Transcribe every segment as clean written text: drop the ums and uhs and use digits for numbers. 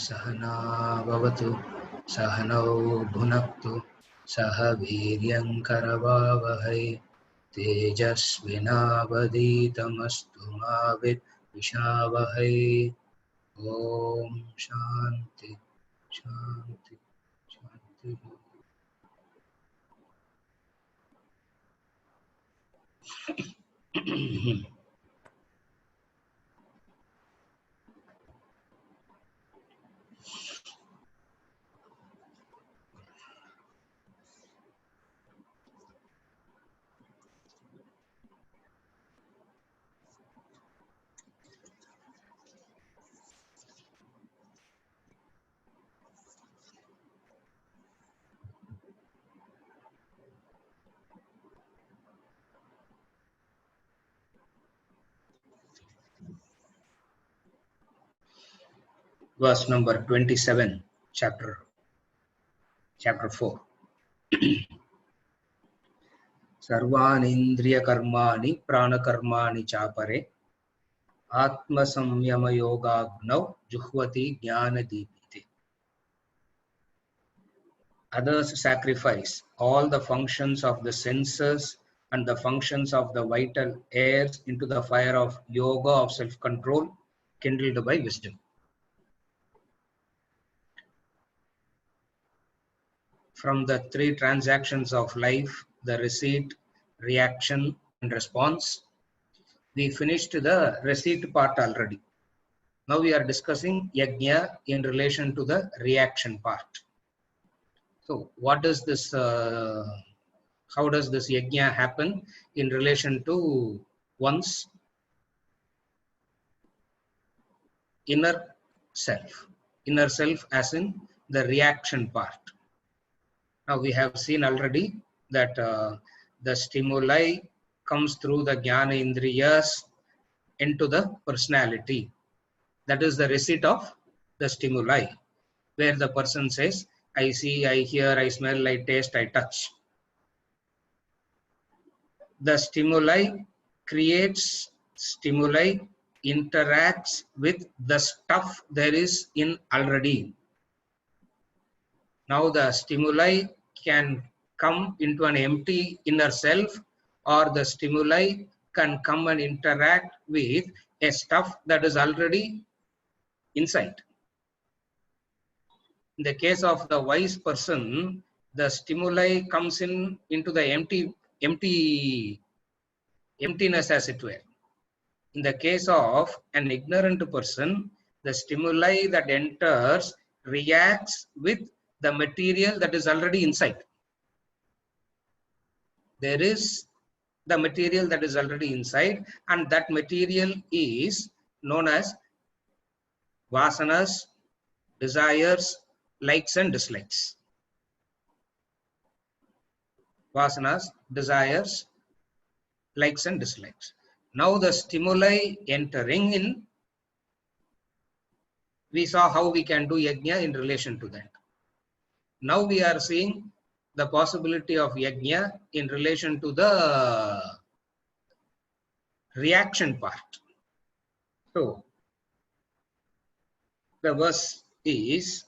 सहना भवतु सहनौ भुनक्तु सह वीर्यङ्करवावहै तेजस्विनावधीतमस्तु मा विद्विषावहै। ओम शांति शांति शांति। Verse number 27, chapter 4. सर्वानीन्द्रियकर्माणि प्राणकर्माणि चापरे आत्मसंयमयोगाग्नौ जुह्वति ज्ञानदीपिते. Others sacrifice all the functions of the senses and the functions of the vital airs into the fire of yoga of self-control kindled by wisdom. From the three transactions of life, the receipt, reaction, and response, we finished the receipt part already. Now we are discussing yajna in relation to the reaction part. So what does this, how does this yajna happen in relation to one's inner self? Inner self as in the reaction part. Now we have seen already that the stimuli comes through the jnana indriyas into the personality. That is the receipt of the stimuli, where the person says, I see, I hear, I smell, I taste, I touch. The stimuli creates stimuli, interacts with the stuff there is in already. Now the stimuli can come into an empty inner self, or the stimuli can come and interact with a stuff that is already inside. In the case of the wise person, the stimuli comes into the emptiness, as it were. In the case of an ignorant person, the stimuli that enters reacts with the material that is already inside. There is the material that is already inside, and that material is known as vasanas, desires, likes and dislikes. Vasanas, desires, likes and dislikes. Now the stimuli entering in, we saw how we can do yajna in relation to that. Now we are seeing the possibility of yajna in relation to the reaction part. So the verse is,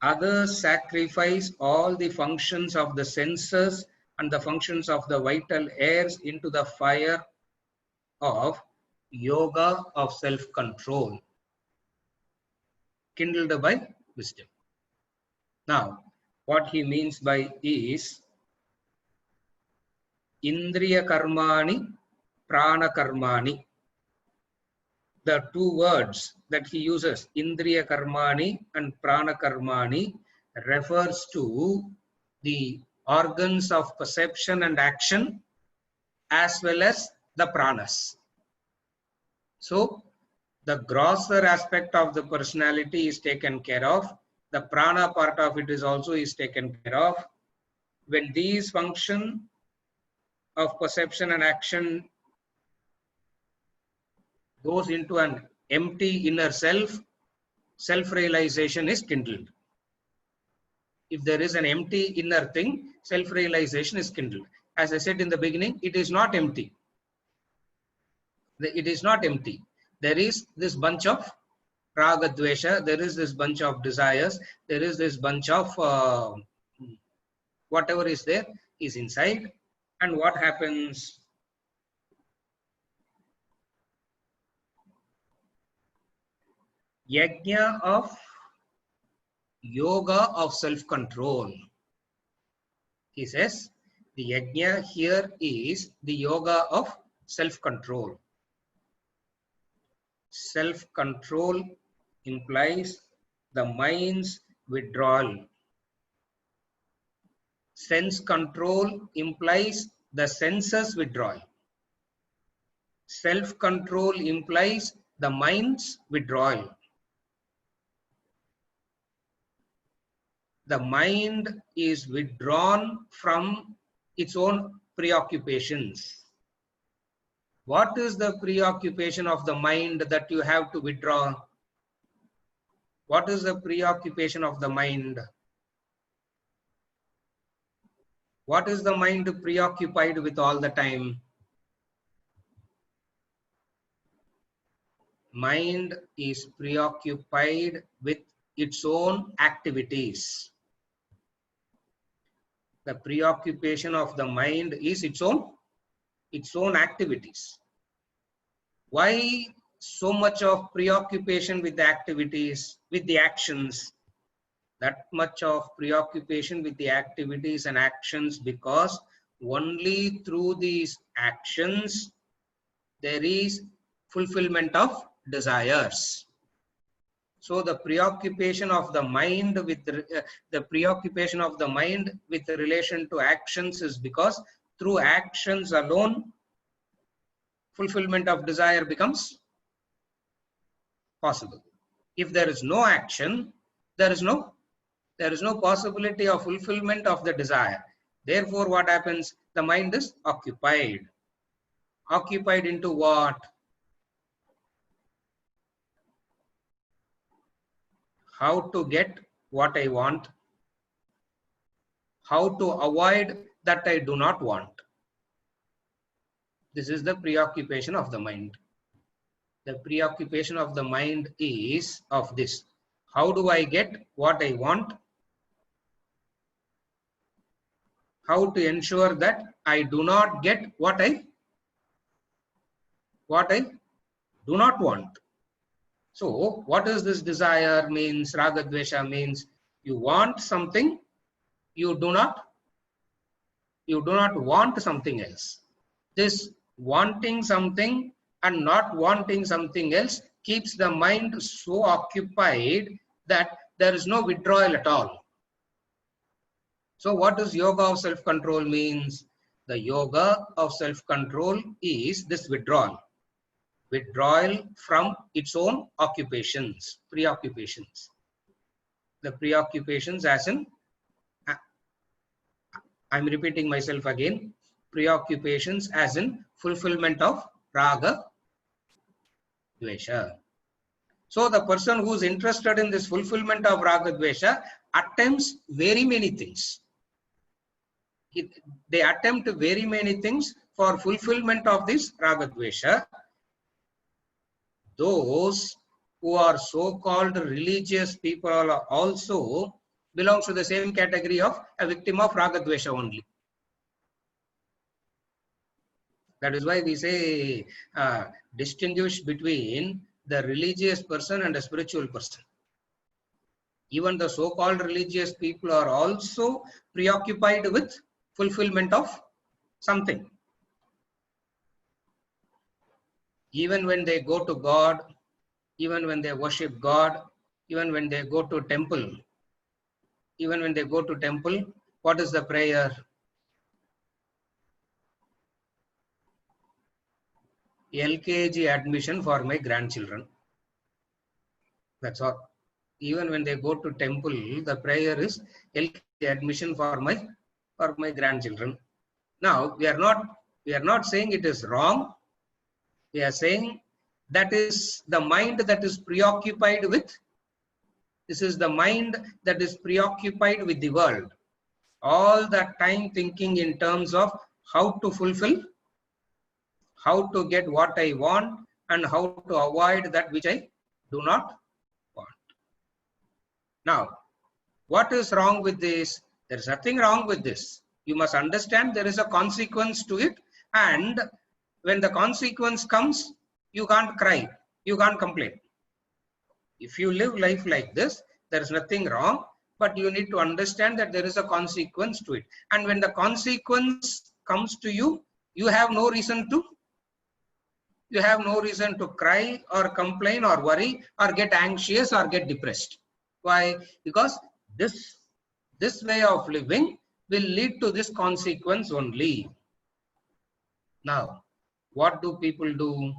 others sacrifice all the functions of the senses and the functions of the vital airs into the fire of yoga of self-control kindled by wisdom. Now what he means by is indriya karmani, prana karmani. The two words that he uses, indriya karmani and prana karmani, refers to the organs of perception and action as well as the pranas. So the grosser aspect of the personality is taken care of. The prana part of it is also taken care of. When these function of perception and action goes into an empty inner self, self-realization is kindled. If there is an empty inner thing, self-realization is kindled. As I said in the beginning, it is not empty. It is not empty. There is this bunch of Raga Dvesha, there is this bunch of desires, there is this bunch of whatever is there is inside. And what happens? Yajna of yoga of self-control. He says the yajna here is the yoga of self-control. Self-control implies the mind's withdrawal. Sense control implies the senses withdrawal. Self-control implies the mind's withdrawal. The mind is withdrawn from its own preoccupations. What is the preoccupation of the mind that you have to withdraw? What is the preoccupation of the mind? What is the mind preoccupied with all the time? Mind is preoccupied with its own activities. The preoccupation of the mind is its own activities. Why so much of preoccupation with the activities, with the actions? That much of preoccupation with the activities and actions, because only through these actions there is fulfillment of desires. So the preoccupation of the mind with relation to actions is because through actions alone fulfillment of desire becomes possible. If there is no action, there is no possibility of fulfillment of the desire. Therefore, what happens? The mind is occupied. Occupied into what? How to get what I want. How to avoid that I do not want. This is the preoccupation of the mind. The preoccupation of the mind is of this. How do I get what I want? How to ensure that I do not get what I do not want. So what is this desire means? Raga Dvesha means you want something, you do not want something else. This wanting something and not wanting something else keeps the mind so occupied that there is no withdrawal at all. So what does yoga of self-control means? The yoga of self-control is this withdrawal. Withdrawal from its own occupations, preoccupations. The preoccupations as in, I'm repeating myself again, preoccupations as in fulfillment of raga, dvesha. So the person who is interested in this fulfillment of raga, dvesha attempts very many things. They attempt very many things for fulfillment of this raga, dvesha. Those who are so-called religious people also belongs to the same category of a victim of raga, dvesha only. That is why we say distinguish between the religious person and a spiritual person. Even the so-called religious people are also preoccupied with fulfillment of something. Even when they go to God, even when they worship God, even when they go to temple, what is the prayer? LKG admission for my grandchildren. That's all. Even when they go to temple, the prayer is LKG admission for my grandchildren. Now we are not saying it is wrong. We are saying that is the mind that is preoccupied with. This is the mind that is preoccupied with the world. All that time thinking in terms of how to fulfill, how to get what I want, and how to avoid that which I do not Now, what is wrong with this? There is nothing wrong with this. You must understand there is a consequence to it, and when the consequence comes, you can't cry, you can't complain. If you live life like this, there is nothing wrong, but you need to understand that there is a consequence to it. And when the consequence comes to you, you have no reason to cry or complain or worry or get anxious or get depressed. Why? Because this way of living will lead to this consequence only. Now, what do people do?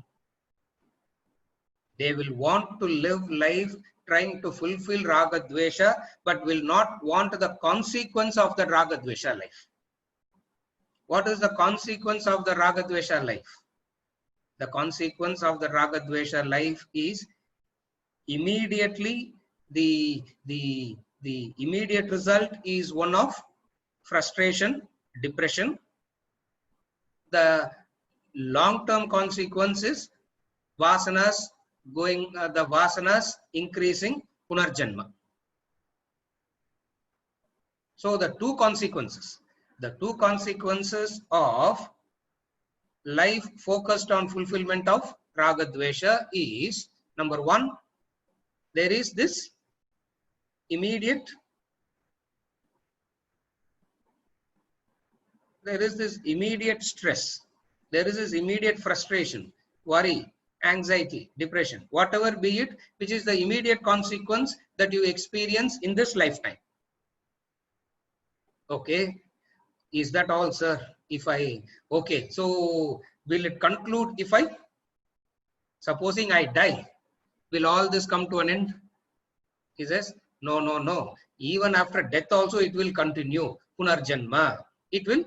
They will want to live life trying to fulfill Raga Dvesha, but will not want the consequence of the Raga Dvesha life. What is the consequence of the Raga Dvesha life? The consequence of the Raga Dvesha life is immediately the immediate result is one of frustration, depression. The long-term consequence is vasanas the vasanas increasing, punarjanma. So the two consequences of life focused on fulfillment of Raga Dvesha is, number one, there is this immediate stress, there is this immediate frustration, worry, anxiety, depression, whatever be it, which is the immediate consequence that you experience in this lifetime. Okay, is that all, sir? Okay, so will it conclude if supposing I die, will all this come to an end? He says, no. Even after death also it will continue. Punarjanma. It will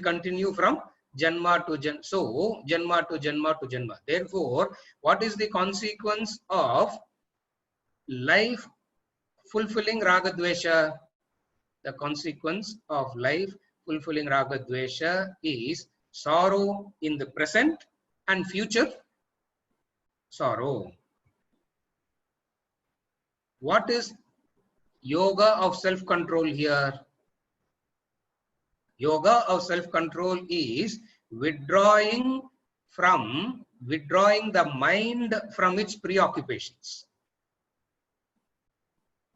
continue from Janma to Janma. So, Janma to Janma to Janma. Therefore, what is the consequence of life fulfilling Raga Dvesha? The consequence of life fulfilling Raga Dvesha is sorrow in the present and future sorrow. What is yoga of self-control here? Yoga of self-control is withdrawing the mind from its preoccupations.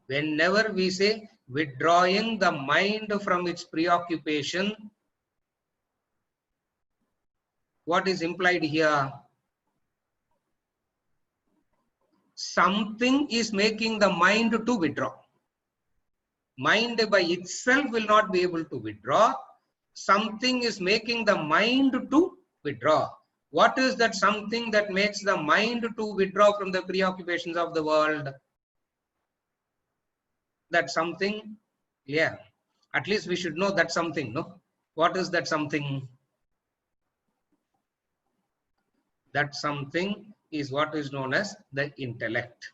Whenever we say withdrawing the mind from its preoccupation, what is implied here? Something is making the mind to withdraw. Mind by itself will not be able to withdraw. Something is making the mind to withdraw. What is that something that makes the mind to withdraw from the preoccupations of the world? That something, yeah, at least we should know that something, no? What is that something? That something is what is known as the intellect.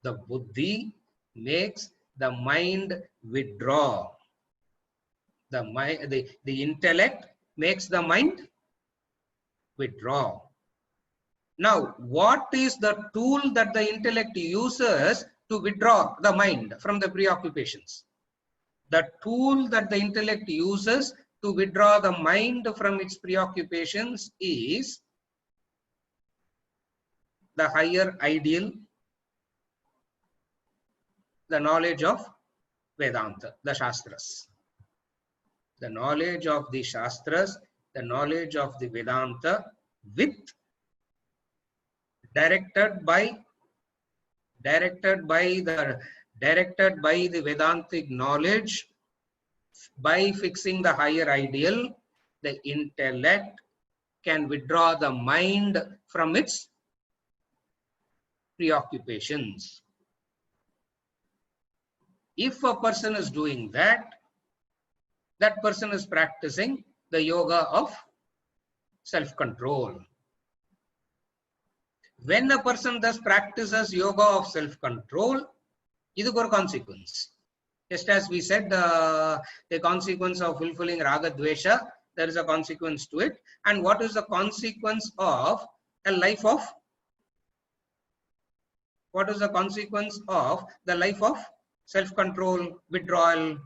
The buddhi makes the mind withdraw. The intellect makes the mind withdraw. Now, what is the tool that the intellect uses to withdraw the mind from the preoccupations? The tool that the intellect uses to withdraw the mind from its preoccupations is the higher ideal, the knowledge of Vedanta, the Shastras. The knowledge of the Shastras, the knowledge of the Vedanta, with directed by the Vedantic knowledge, by fixing the higher ideal, the intellect can withdraw the mind from its preoccupations. If a person is doing that, that person is practicing the yoga of self-control. When a person thus practices yoga of self-control, this is a consequence. Just as we said, the consequence of fulfilling Raga Dvesha, there is a consequence to it. And what is the consequence of a life of What is the consequence of the life of self-control, withdrawal?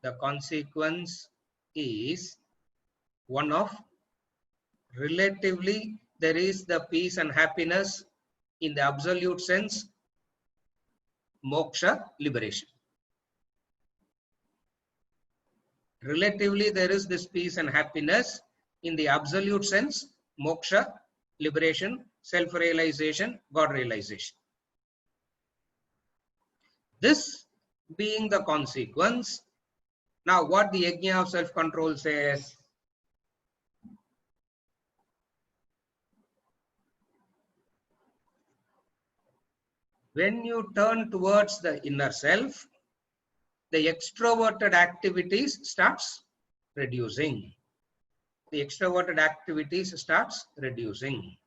The consequence is one of relatively there is the peace and happiness in the absolute sense, moksha, liberation. Relatively there is this peace and happiness in the absolute sense, moksha, liberation, self-realization, God realization. This being the consequence, now what the Yajna of self-control says, when you turn towards the inner self, the extroverted activities starts reducing. The extroverted activities starts reducing.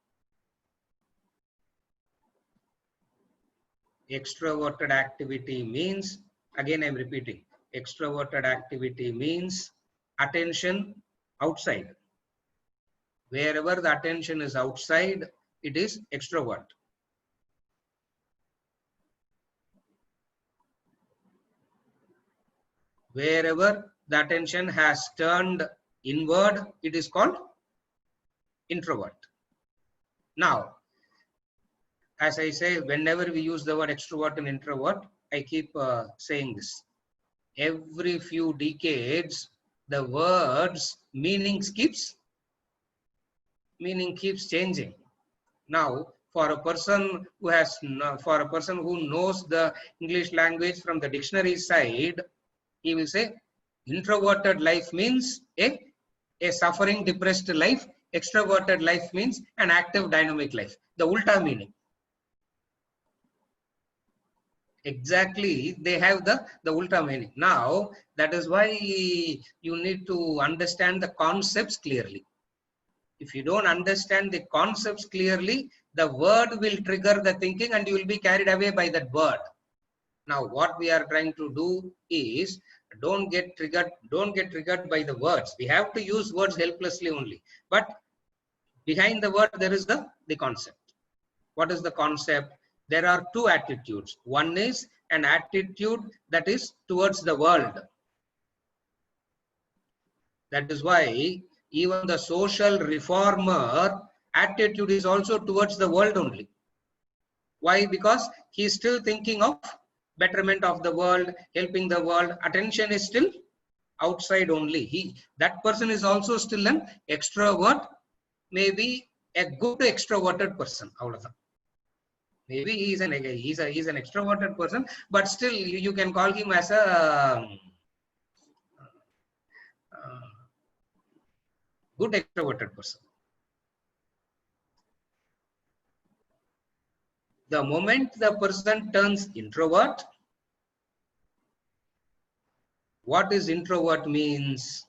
Extroverted activity means, again I'm repeating, extroverted activity means attention outside. Wherever the attention is outside, it is extrovert. Wherever the attention has turned inward, it is called introvert. Now, as I say, whenever we use the word extrovert and introvert, I keep saying this. Every few decades, the words meaning keeps changing. Now, for a person who knows the English language from the dictionary side, he will say introverted life means a suffering, depressed life. Extroverted life means an active, dynamic life. The ulta meaning. Exactly, they have the ulta meaning. Now, that is why you need to understand the concepts clearly. If you don't understand the concepts clearly, the word will trigger the thinking and you will be carried away by that word. Now, what we are trying to do is don't get triggered by the words. We have to use words helplessly only. But behind the word, there is the concept. What is the concept? There are two attitudes. One is an attitude that is towards the world. That is why even the social reformer attitude is also towards the world only. Why? Because he is still thinking of betterment of the world, helping the world. Attention is still outside only. That person is also still an extrovert, maybe a good extroverted person. Maybe he's an extroverted person, but still you can call him as a good extroverted person. The moment the person turns introvert, what is introvert means?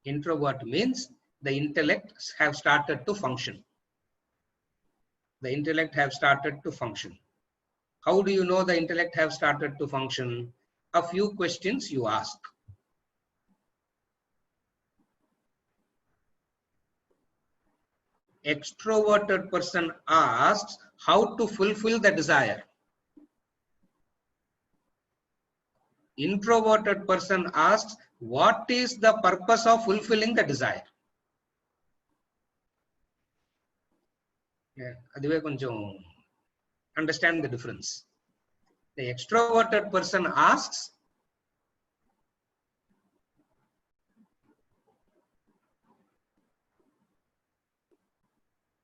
Introvert means the intellect have started to function. The intellect have started to function. How do you know the intellect have started to function? A few questions you ask. Extroverted person asks how to fulfill the desire. Introverted person asks what is the purpose of fulfilling the desire. Understand the difference. The extroverted person asks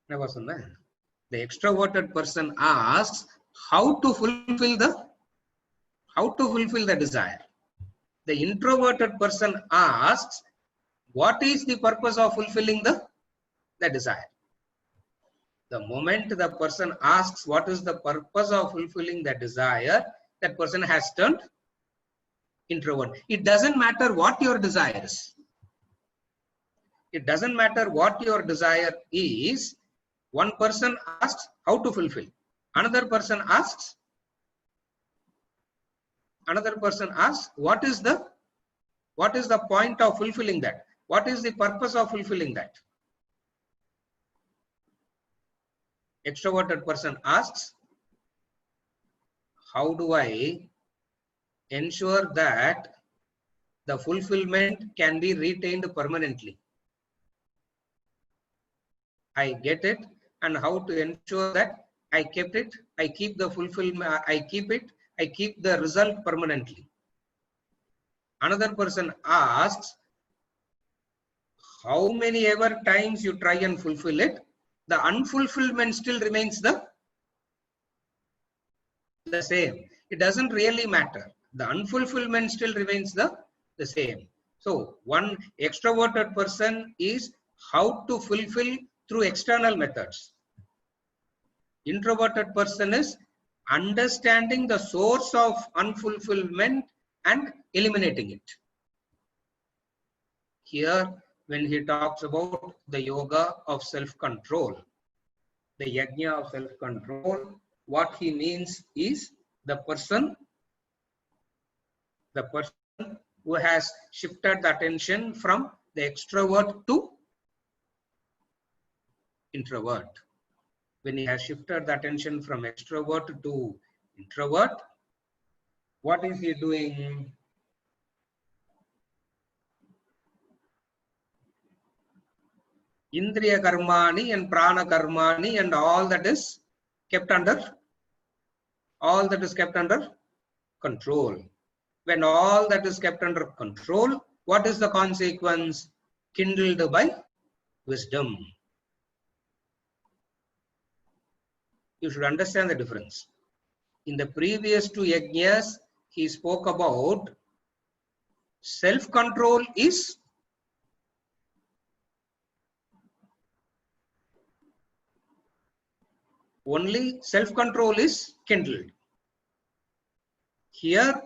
the extroverted person asks how to fulfill the desire. The introverted person asks what is the purpose of fulfilling the desire. The moment the person asks what is the purpose of fulfilling the desire, that person has turned introvert. It doesn't matter what your desire is. It doesn't matter what your desire is. One person asks how to fulfill. Another person asks what is the point of fulfilling that? What is the purpose of fulfilling that? Extroverted person asks how do I ensure that the fulfillment can be retained permanently? I get it, and how to ensure that I kept it, I keep the fulfillment, I keep the result permanently. Another person asks, how many ever times you try and fulfill it, the unfulfillment still remains the same. It doesn't really matter. The unfulfillment still remains the same. So one extroverted person is how to fulfill through external methods. Introverted person is understanding the source of unfulfillment and eliminating it. Here, when he talks about the yoga of self-control, the yajna of self-control, what he means is the person who has shifted the attention from the extrovert to introvert. When he has shifted the attention from extrovert to introvert, what is he doing? Indriya karmani and prana karmani and all that is kept under control. When all that is kept under control, what is the consequence? Kindled by wisdom. You should understand the difference. In the previous two yajnas, he spoke about self-control is only self-control is kindled. Here,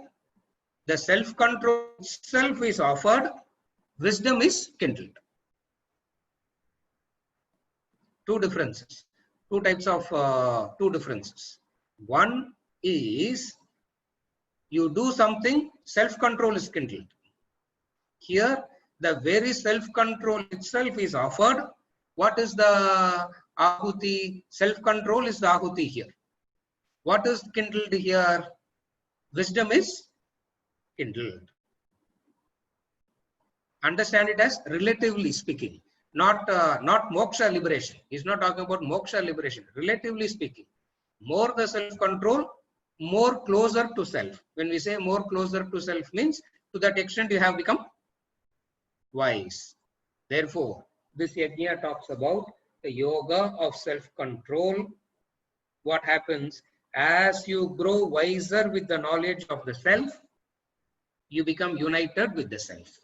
the self-control itself is offered, wisdom is kindled. Two differences, two types of two differences. One is you do something, self-control is kindled. Here, the very self-control itself is offered. What is the ahuti? Self-control is the ahuti here. What is kindled here? Wisdom is kindled. Understand it as relatively speaking, not moksha liberation. He's not talking about moksha liberation. Relatively speaking, more the self-control, more closer to self. When we say more closer to self means to that extent you have become wise. Therefore, this yajna talks about the yoga of self-control. What happens as you grow wiser with the knowledge of the self, you become united with the self.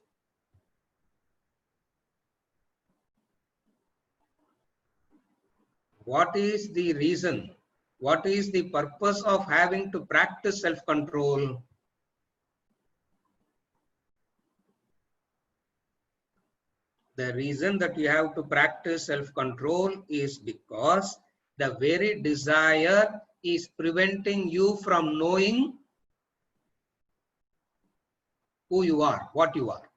What is the reason? What is the purpose of having to practice self-control? The reason that you have to practice self-control is because the very desire is preventing you from knowing who you are, what you are.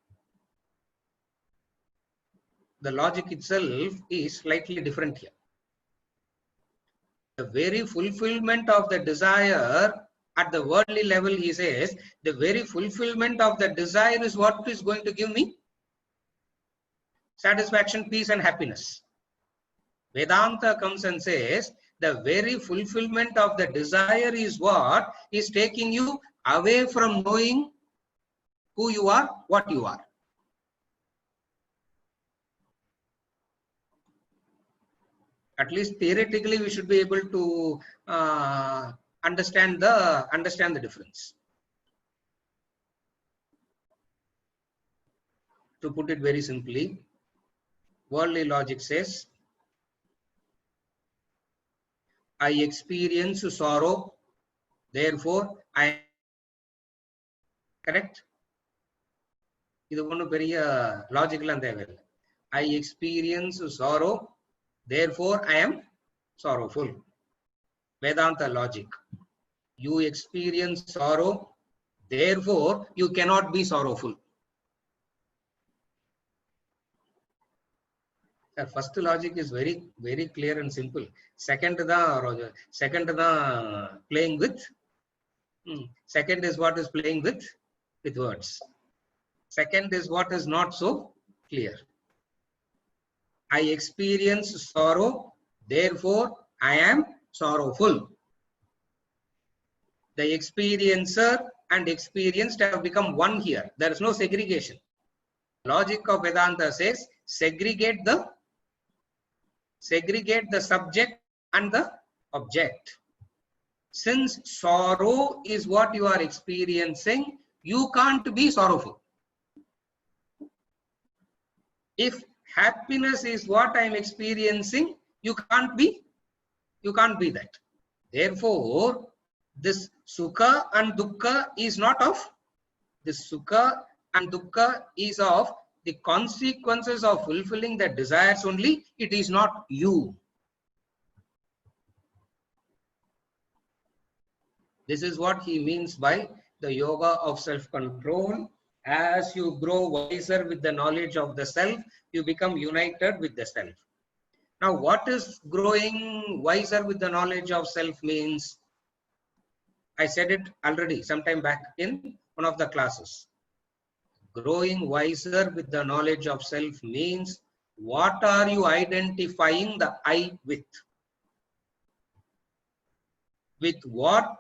The logic itself is slightly different here. The very fulfillment of the desire at the worldly level, he says, the very fulfillment of the desire is what is going to give me satisfaction, peace and happiness. Vedanta comes and says, the very fulfillment of the desire is what is taking you away from knowing who you are, what you are. At least theoretically, we should be able to understand the difference. To put it very simply, worldly logic says, I experience sorrow, therefore I am correct. இது ஒன்றும் பெரிய லாஜிக்கெல்லாம் தேவையில்லை. I experience sorrow, therefore I am sorrowful. Vedanta logic. You experience sorrow, therefore you cannot be sorrowful. The first logic is very clear and simple. Second da playing with Second is what is playing with words. Second is what is not so clear. I experience sorrow, therefore I am sorrowful. The experiencer and experienced have become one here. There is no segregation. Logic of Vedanta says segregate the subject and the object. Since sorrow is what you are experiencing, you can't be sorrowful. If happiness is what I am experiencing, you can't be that. Therefore, this sukha and dukkha is not of this sukha and dukkha is of the consequences of fulfilling the desires only. It is not you. This is what he means by the yoga of self-control. As you grow wiser with the knowledge of the self, you become united with the self. Now, what is growing wiser with the knowledge of self means? I said it already sometime back in one of the classes. Growing wiser with the knowledge of self means, what are you identifying the I with? With what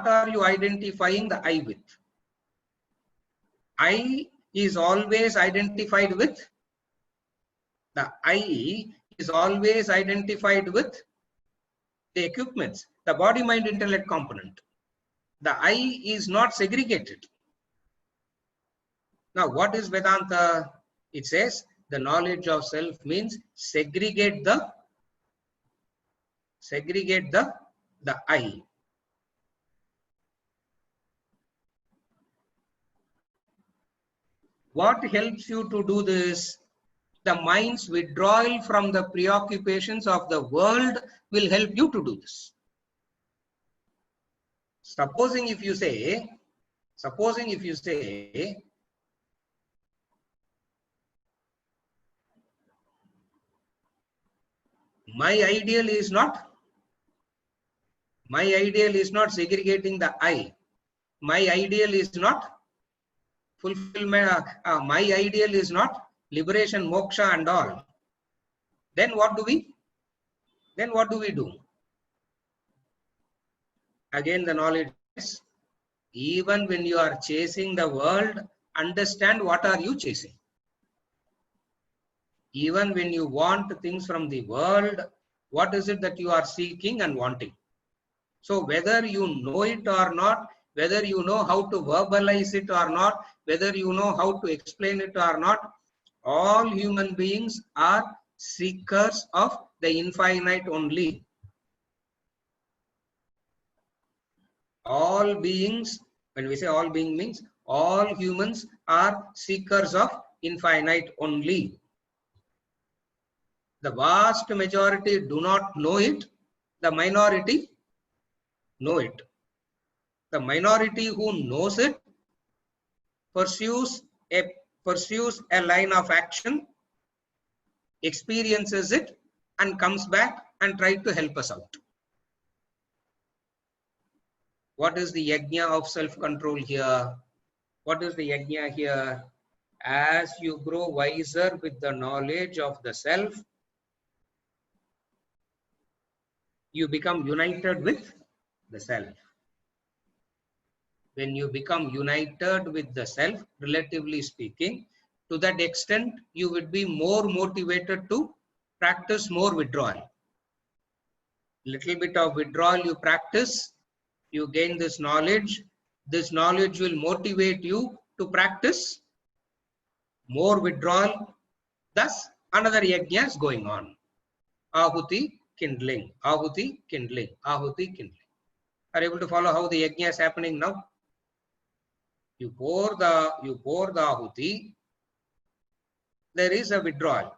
are you identifying the I with? I is always identified with the equipments, the body, mind, intellect component. The I is not segregated. Now, what is Vedanta? It says the knowledge of self means segregate the I. What helps you to do this? The mind's withdrawal from the preoccupations of the world will help you to do this. Supposing if you say, my ideal is not segregating the I. My ideal is not fulfillment. My ideal is not liberation, moksha and all. Then what do we do? Again, the knowledge is, even when you are chasing the world, understand what are you chasing. Even when you want things from the world, what is it that you are seeking and wanting? So whether you know it or not, whether you know how to verbalize it or not, whether you know how to explain it or not, all human beings are seekers of the infinite only. All beings, when we say all being means, all humans are seekers of infinite only. The vast majority do not know it. The minority know it. The minority who knows it pursues a line of action, experiences it, and comes back and tries to help us out. What is the yajna of self-control here? What is the yajna here? As you grow wiser with the knowledge of the self, you become united with the self. When you become united with the self, relatively speaking, to that extent, you would be more motivated to practice more withdrawal. Little bit of withdrawal you practice, you gain this knowledge. This knowledge will motivate you to practice more withdrawal. Thus, another yajna is going on. Ahuti kindling, ahuti kindling, ahuti kindling. Are you able to follow how the yajna is happening now? You pour the ahuti, there is a withdrawal.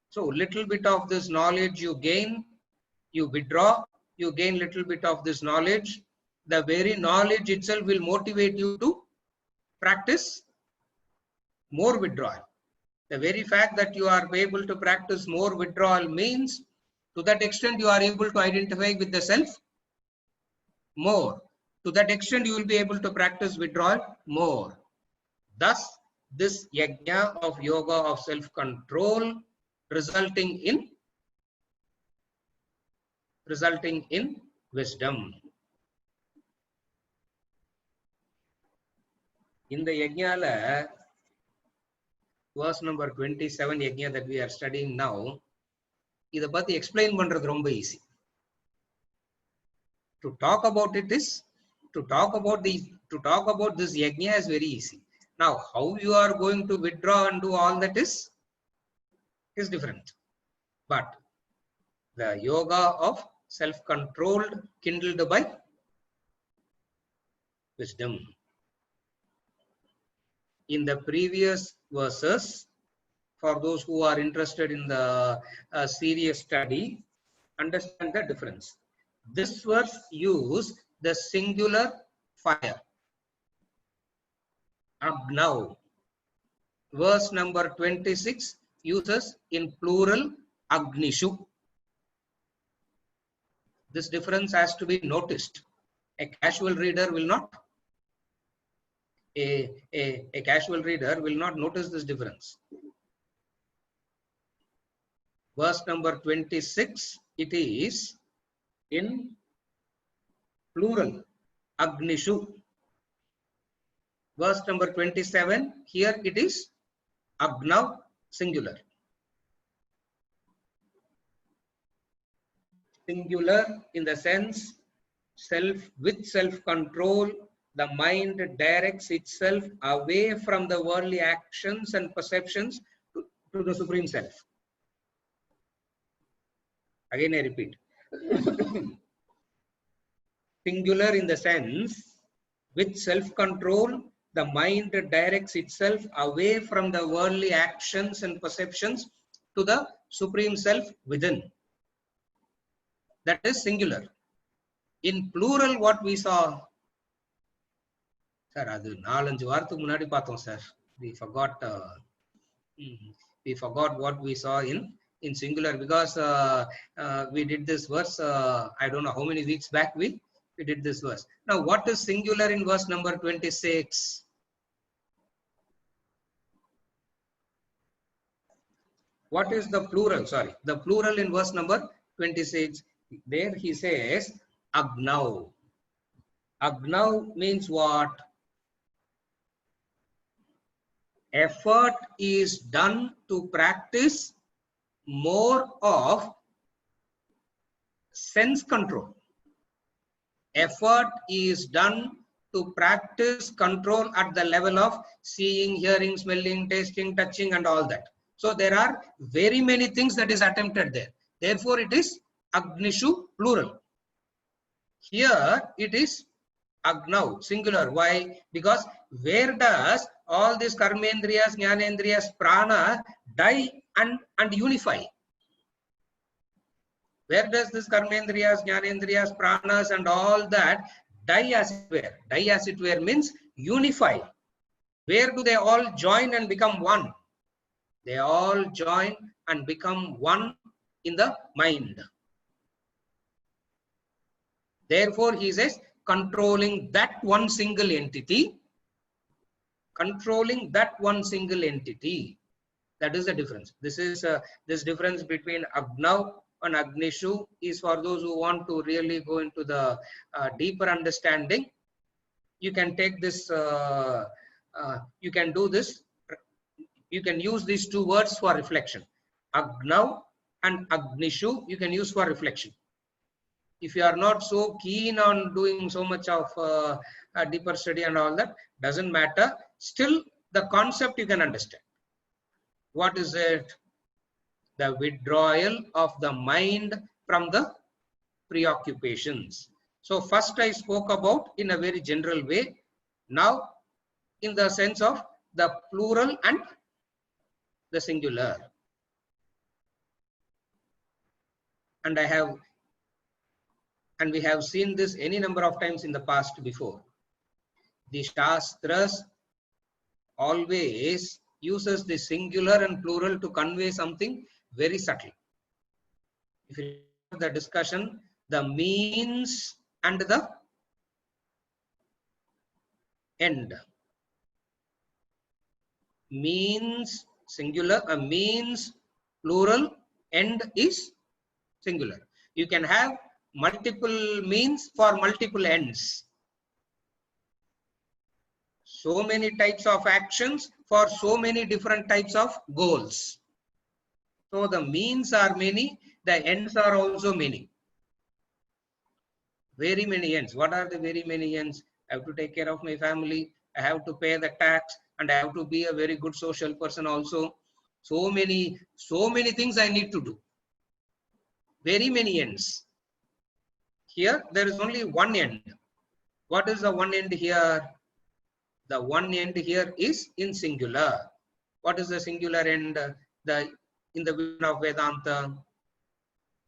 So little bit of this knowledge you gain, you withdraw, you gain little bit of this knowledge. The very knowledge itself will motivate you to practice more withdrawal. The very fact that you are able to practice more withdrawal means, to that extent you are able to identify with the self more. To that extent, you will be able to practice withdrawal more. Thus, this yajna of yoga of self-control resulting in wisdom. In the yajna, verse number 27 yajna that we are studying now, இதை பத்தி explain பண்றது ரொம்ப easy. To talk about this yajna is very easy. Now, how you are going to withdraw and do all that is different. But the yoga of self-controlled kindled by wisdom. In the previous verses, for those who are interested in the serious study, understand the difference. This verse use the singular fire. Agnav. Verse number 26 uses in plural Agnishu. This difference has to be noticed. A casual reader will not notice this difference. Verse number 26, it is in plural Agnishu. Verse number 27, here it is Agnav, singular. Singular in the sense with self-control, the mind directs itself away from the worldly actions and perceptions to the Supreme Self. Again, I repeat. Singular in the sense, with self-control, the mind directs itself away from the worldly actions and perceptions to the Supreme Self within. That is singular. In plural, what we saw, sir, adu 4-5 வாரத்துக்கு முன்னாடி பார்த்தோம் sir. We forgot what we saw in singular because we did this verse. I don't know how many weeks back we did this verse. Now, what is singular in verse number 26? What is the plural? Sorry, the plural in verse number 26. There he says Agnav. Agnav means what? Effort is done to practice more of sense control. Effort is done to practice control at the level of seeing, hearing, smelling, tasting, touching, and all that. So there are very many things that is attempted there. Therefore, it is Agnishu, plural. Here it is Agnav, singular. Why? Because where does all these karmendriyas, jnanendriyas, prana die and unify? Where does this karmendriyas, jnanendriyas, pranas and all that die as it were? Die as it were means unify. Where do they all join and become one? They all join and become one in the mind. Therefore, he says, controlling that one single entity. Controlling that one single entity. That is the difference. This is this difference between Agnav and Agnishu is for those who want to really go into the deeper understanding. You can take this, you can do this. You can use these two words for reflection. Agnav and Agnishu, you can use for reflection. If you are not so keen on doing so much of a deeper study and all that, doesn't matter. Still, the concept you can understand. What is it? The withdrawal of the mind from the preoccupations. So first I spoke about in a very general way. Now, in the sense of the plural and the singular. And we have seen this any number of times in the past before. The Shastras always uses the singular and plural to convey something very subtle. If you have the discussion, the means and the end. Means singular, means plural, end is singular. You can have multiple means for multiple ends. So many types of actions for so many different types of goals. So the means are many, the ends are also many. Very many ends. What are the very many ends? I have to take care of my family, I have to pay the tax, and I have to be a very good social person also. So many things I need to do. Very many ends. Here there is only one end. What is the one end here? The one end here is in singular. What is the singular end? In the vision of Vedanta,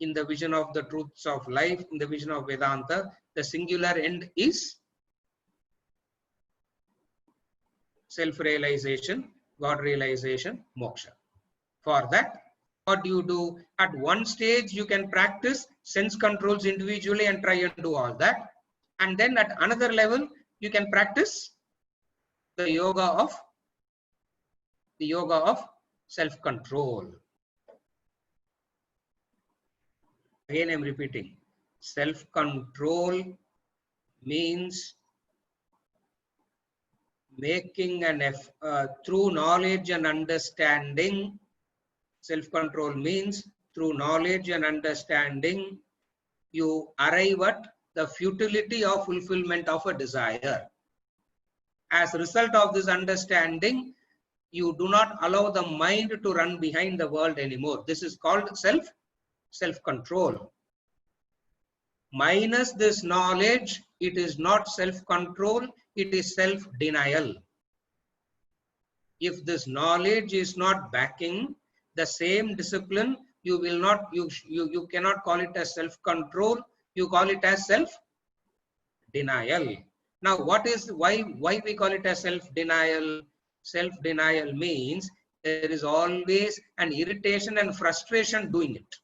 in the vision of the truths of life, in the vision of Vedanta, the singular end is self-realization, God realization, moksha. For that, what do you do? At one stage, you can practice sense controls individually and try and do all that. And then at another level, you can practice the yoga of self-control. Again, I'm repeating. Self-control means making an effort through knowledge and understanding. Self-control means through knowledge and understanding, you arrive at the futility of fulfillment of a desire. As a result of this understanding, you do not allow the mind to run behind the world anymore. This is called self-control. Minus this knowledge, it is not self-control, it is self-denial. If this knowledge is not backing the same discipline, you will not, you cannot call it as self-control, you call it as self-denial. Now, why we call it as self-denial? Self-denial means there is always an irritation and frustration doing it.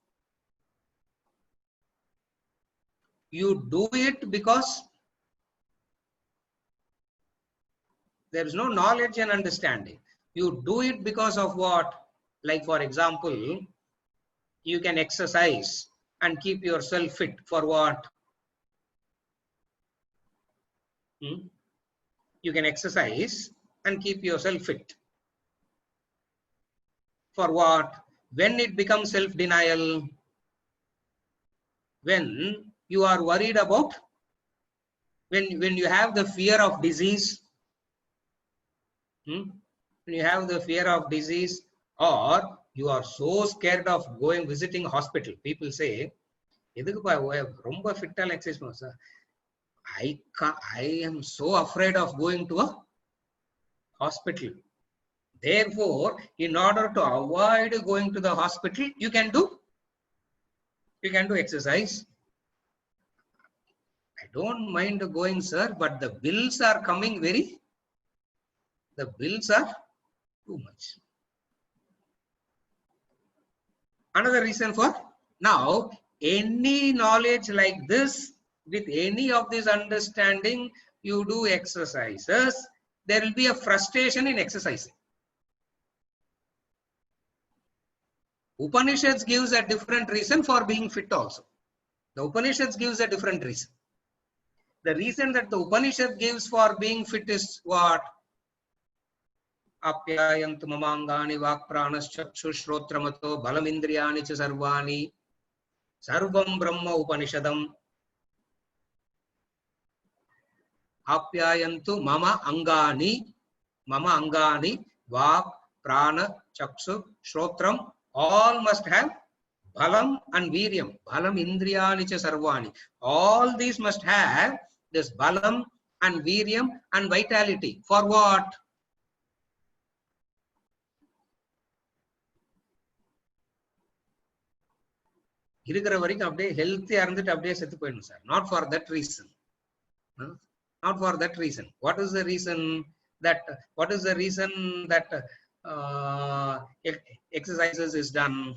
You do it because there is no knowledge and understanding. You do it because of what? Like, for example, you can exercise and keep yourself fit for what? You can exercise and keep yourself fit. For what? When it becomes self-denial, when you are worried about, when you have the fear of disease, when you have the fear of disease, or you are so scared of visiting hospital. People say, romba fit exercise, sir. I am so afraid of going to a hospital. Therefore, in order to avoid going to the hospital, you can do exercise. I don't mind going, sir, but the bills are coming the bills are too much. Another reason for, now, any knowledge like this, with any of this understanding, you do exercises, there will be a frustration in exercising. Upanishads gives a different reason for being fit also. The Upanishads gives a different reason. The reason that the Upanishad gives for being fit is what? Apyayantu mamangani vak pranaschakshu shrotramato balamindriyani cha sarvani sarvam brahma upanishadam. Apyayantu mama angani vak prana chakshu shrotram, all must have balam and viryam. Balam indriyani cha sarvani. All these must have this balam and viryam and vitality. For what? Healthy sir. Not for that reason. Not for that reason. What is the reason that exercises is done?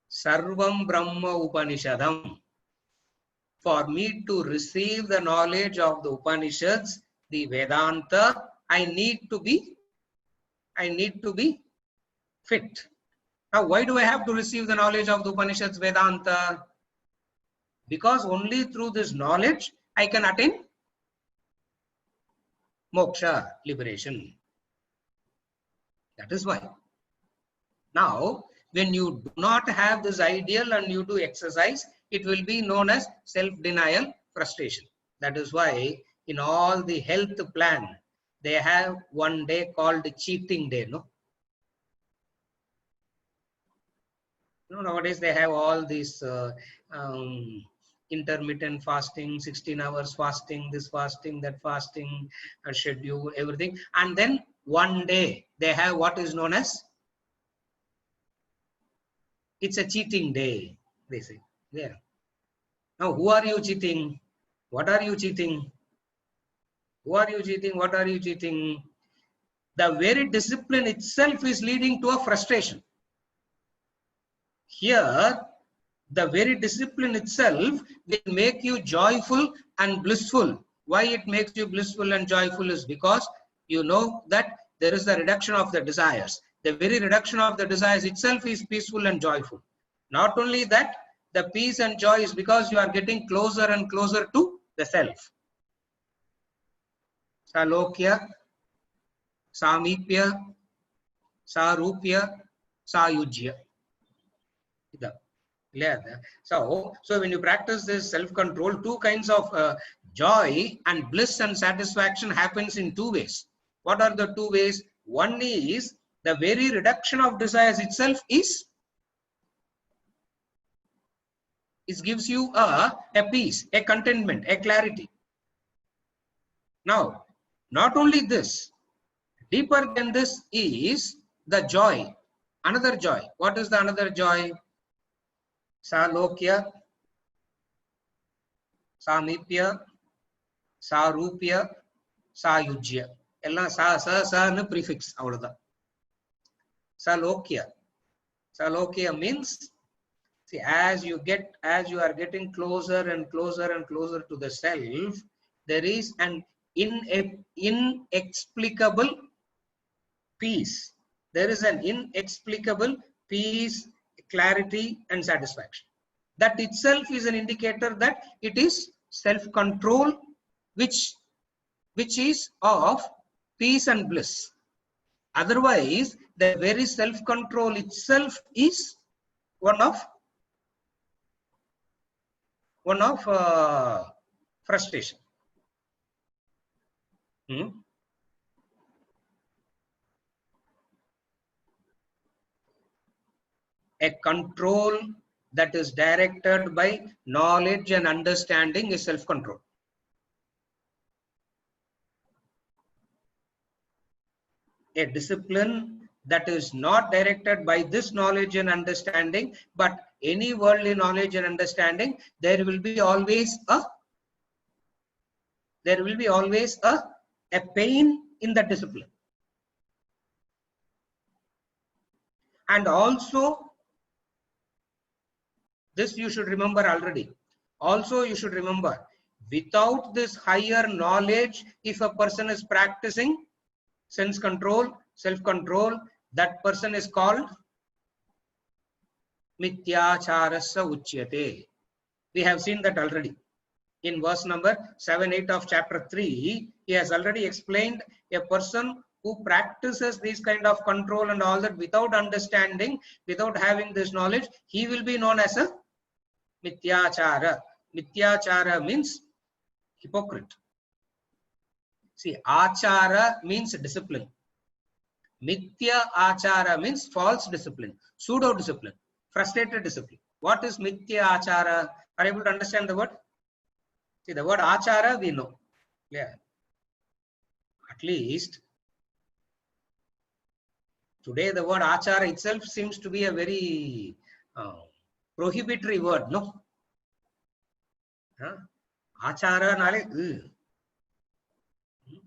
Sarvam Brahma Upanishadam. for me to receive the knowledge of the Upanishads, the Vedanta, I need to be fit. Now, why do I have to receive the knowledge of the Upanishads, Vedanta? Because only through this knowledge I can attain moksha, liberation. That is why. Now, when you do not have this ideal and you do exercise, it will be known as self-denial frustration. That is why in all the health plan, they have one day called cheating day, no? Nowadays they have all these intermittent fasting, 16 hours fasting, this fasting, that fasting, schedule, everything. And then one day they have what is known as, it's a cheating day, they say. Yeah. Now, who are you cheating? What are you cheating? Who are you cheating? What are you cheating? The very discipline itself is leading to a frustration. Here, the very discipline itself will make you joyful and blissful. Why it makes you blissful and joyful is because you know that there is the reduction of the desires. The very reduction of the desires itself is peaceful and joyful. Not only that, the peace and joy is because you are getting closer and closer to the self. Salokya, Samipya, Sarupya, Sayujya. So when you practice this self-control, two kinds of joy and bliss and satisfaction happens in two ways. What are the two ways? One is the very reduction of desires itself is, it gives you a peace, a contentment, a clarity. Now, not only this, deeper than this is the joy, another joy. What is the another joy? Salokya, Samipya, Sarupya, Sayujya. Ella sa nu prefix avladha. Salokya. Salokya means, see, as you are getting closer and closer and closer to the self, there is an inexplicable peace. There is an inexplicable peace, clarity and satisfaction. That itself is an indicator that it is self-control, which is of peace and bliss. Otherwise, the very self-control itself is one of frustration. A control that is directed by knowledge and understanding is self-control. A discipline that is not directed by this knowledge and understanding, but any worldly knowledge and understanding, there will be always a pain in the discipline. And also, this you should remember already. Also, you should remember, without this higher knowledge, if a person is practicing sense control, self-control, that person is called Mityacharasya Uchyate. We have seen that already. In verse number 7, 8 of chapter 3, he has already explained a person who practices these kind of control and all that without understanding, without having this knowledge, he will be known as a Mityachara. Mityachara means hypocrite. See, achara means discipline. Mithya achara means false discipline, pseudo discipline, frustrated discipline. What is mithya achara? Are you able to understand the word? See, the word achara we know. Yeah. At least today the word achara itself seems to be a very prohibitory word, no? Achara nale.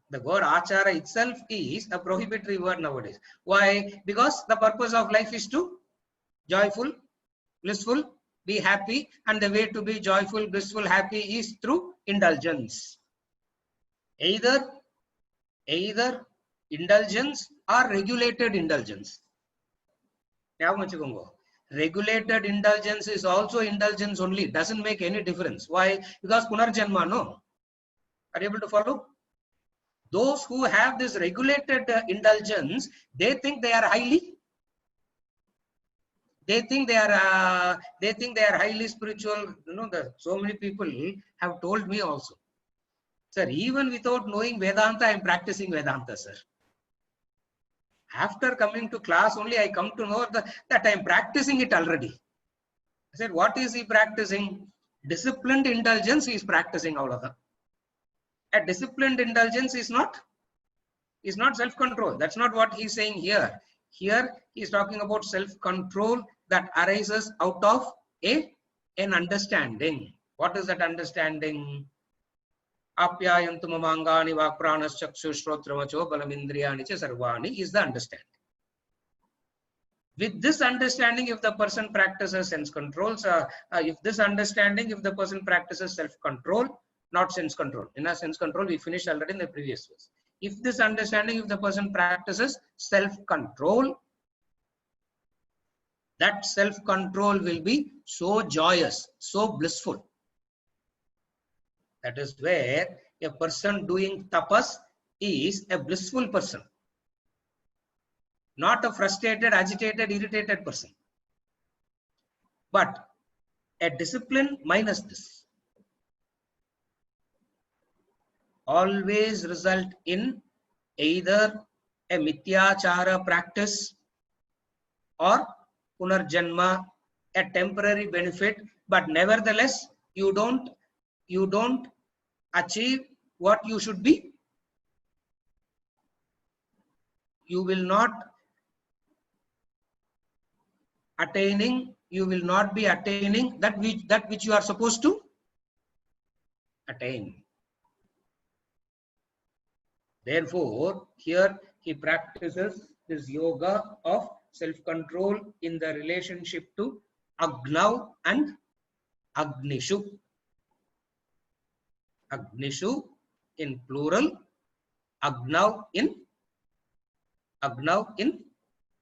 The word achara itself is a prohibitory word nowadays. Why? Because the purpose of life is to joyful, blissful, be happy, and the way to be joyful, blissful, happy is through indulgence. Either indulgence or regulated indulgence. Regulated indulgence is also indulgence only, doesn't make any difference. Why? Because punarjanma, no. Are you able to follow? Those who have this regulated indulgence, they think they are highly, they think they are highly spiritual. You know, so many people have told me also, sir, even without knowing Vedanta, I am practicing Vedanta, sir. After coming to class only, I come to know that I am practicing it already. I said, what is he practicing? Disciplined indulgence he is practicing all of them. A disciplined indulgence is not self-control. That's not what he's saying here. Here he's talking about self-control that arises out of an understanding. What is that understanding? Apyayantu mamangani vakpranas chakshu shrotramacho balamindriyani cha sarvani is the understanding. With this understanding, if the person practices sense controls, if the person practices self-control, not sense control. In a sense control, we finished already in the previous verse. If this understanding, if the person practices self-control, that self-control will be so joyous, so blissful. That is where a person doing tapas is a blissful person, not a frustrated, agitated, irritated person. But a discipline minus this always result in either a mithyachara practice or punarjanma, a temporary benefit, but nevertheless you don't achieve what you should be. You will not be attaining that which you are supposed to attain. Therefore, here he practices this yoga of self-control in the relationship to Agnav and Agnishu. Agnishu in plural, Agnav in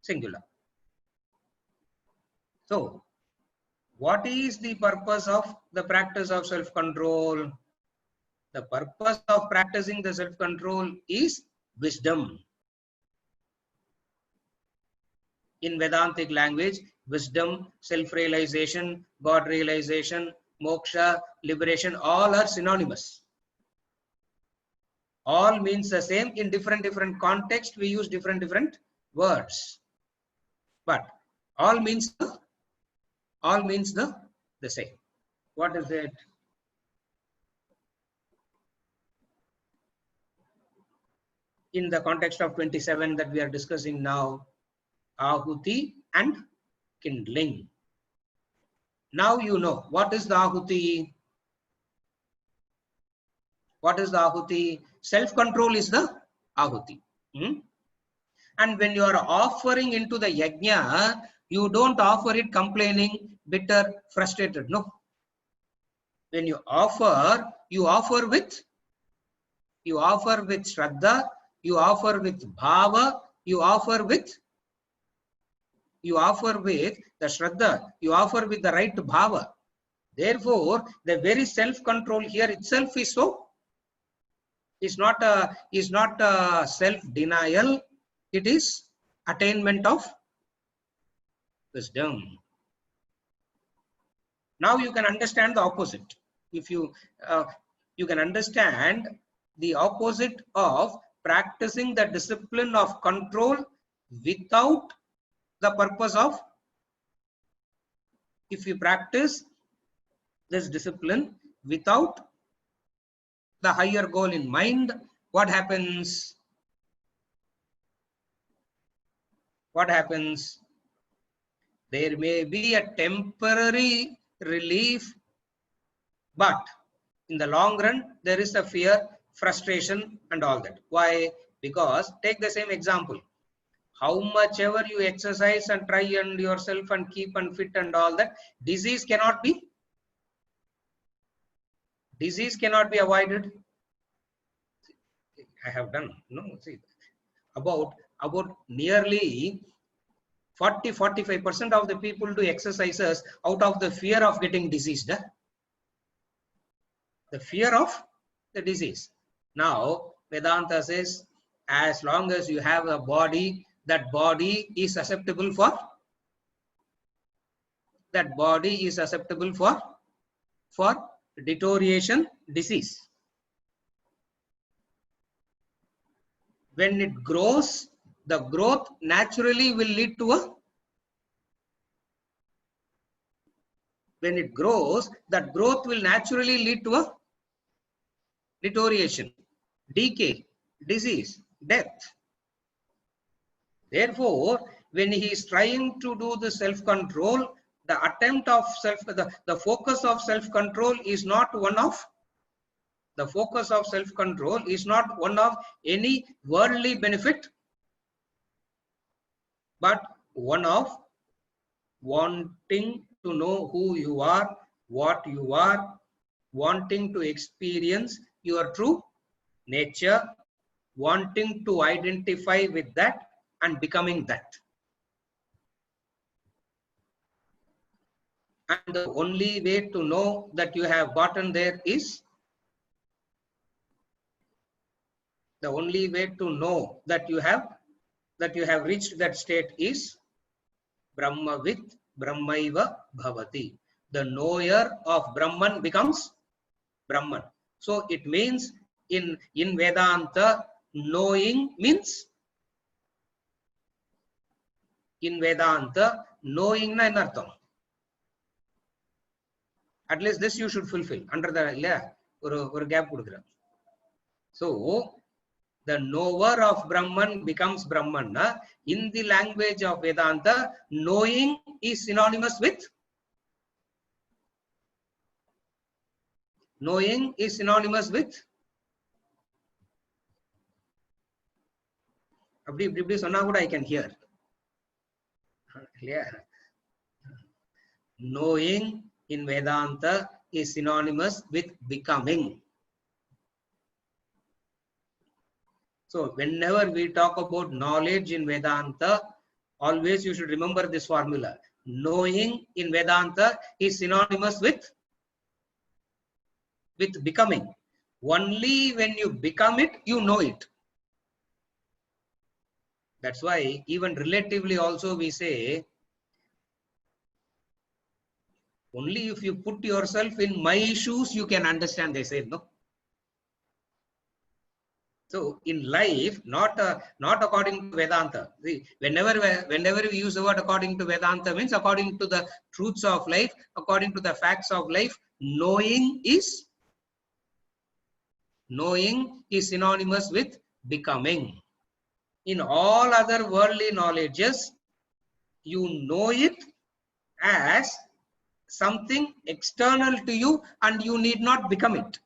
singular. So, what is the purpose of the practice of self-control? The purpose of practicing the self-control is wisdom. In Vedantic language, wisdom, self-realization, God realization, moksha, liberation, all are synonymous. All means the same. In different contexts, we use different words. But all means the same. What is it? In the context of 27 that we are discussing now, Ahuti and kindling. Now you know what is the Ahuti. What is the Ahuti? Self-control is the Ahuti. And when you are offering into the yajna, you don't offer it complaining, bitter, frustrated. No. When you offer with Shraddha, you offer with Bhava, you offer with the Shraddha, you offer with the right Bhava. Therefore, the very self-control here itself is so, is not a self-denial, it is attainment of wisdom. Now you can understand the opposite. If you can understand the opposite of practicing the discipline of control without the purpose of, if you practice this discipline without the higher goal in mind, what happens? What happens? There may be a temporary relief, but in the long run, there is a fear, frustration, and all that. Why? Because take the same example. how much ever you exercise and try and yourself and keep and fit and all that, disease cannot be avoided. I have done, no, see, about nearly 40-45% of the people do exercises out of the fear of getting diseased. The fear of the disease. Now, Vedanta says, as long as you have a body, that body is susceptible for deterioration, disease. When it grows, the growth naturally will lead to a, when it grows, that growth will naturally lead to a deterioration, decay, disease, death. Therefore, when he is trying to do the self-control, the attempt of the focus of self-control is not one of, the focus of self-control is not one of any worldly benefit, but one of wanting to know who you are, what you are, wanting to experience your true nature, wanting to identify with that and becoming that. And the only way to know that you have gotten there is, the only way to know that you have reached that state is Brahmavit Brahmaiva Bhavati. The knower of Brahman becomes Brahman. So it means in Vedanta, knowing means, in Vedanta, knowing na enartham. At least this you should fulfill under the or gap. So the knower of Brahman becomes Brahman. In the language of Vedanta, knowing is synonymous with, knowing is synonymous with, I can hear. Yeah. Knowing in Vedanta is synonymous with becoming. So whenever we talk about knowledge in Vedanta, always you should remember this formula. Knowing in Vedanta is synonymous with becoming. Only when you become it, you know it. That's why even relatively also we say, only if you put yourself in my shoes, you can understand, they say, no? So in life, not according to Vedanta. See, whenever we use the word according to Vedanta, means according to the truths of life, according to the facts of life, knowing is synonymous with becoming. In all other worldly knowledges, you know it as something external to you and you need not become it.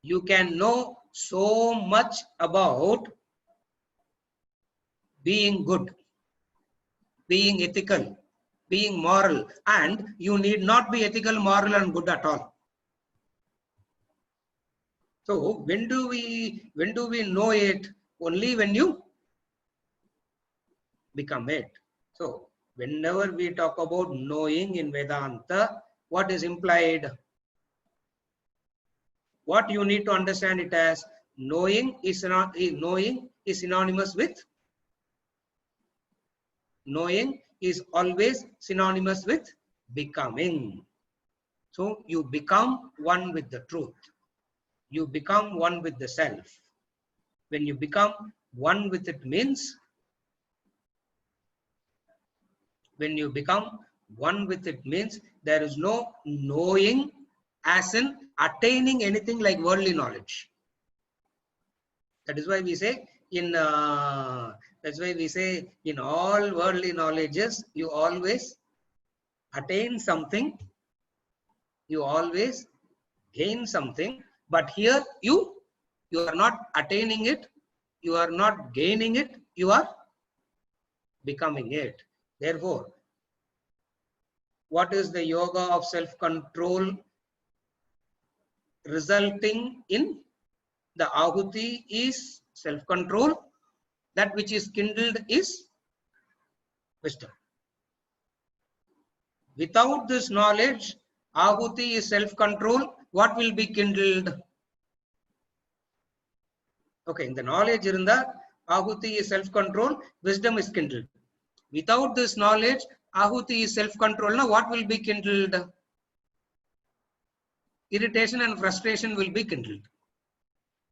You can know so much about being good, being ethical, being moral, and you need not be ethical, moral, and good at all. So when do we know it? Only when you become it. So whenever we talk about knowing in Vedanta, what is implied? What you need to understand it as, knowing is synonymous with, knowing is always synonymous with becoming. So you become one with the truth. You become one with the self. When you become one with it means, when you become one with it means there is no knowing as in attaining anything like worldly knowledge. That is why we say in all worldly knowledges you always attain something, you always gain something, but here you are not attaining it, You are not gaining it, you are becoming it. Therefore, what is the yoga of self-control resulting in? The ahuti is self-control. That which is kindled is wisdom. Without this knowledge, ahuti is self-control. What will be kindled? Okay, in the knowledge irunda, ahuti is self-control, wisdom is kindled. Without this knowledge, ahuti is self-control. Now, what will be kindled? Irritation and frustration will be kindled.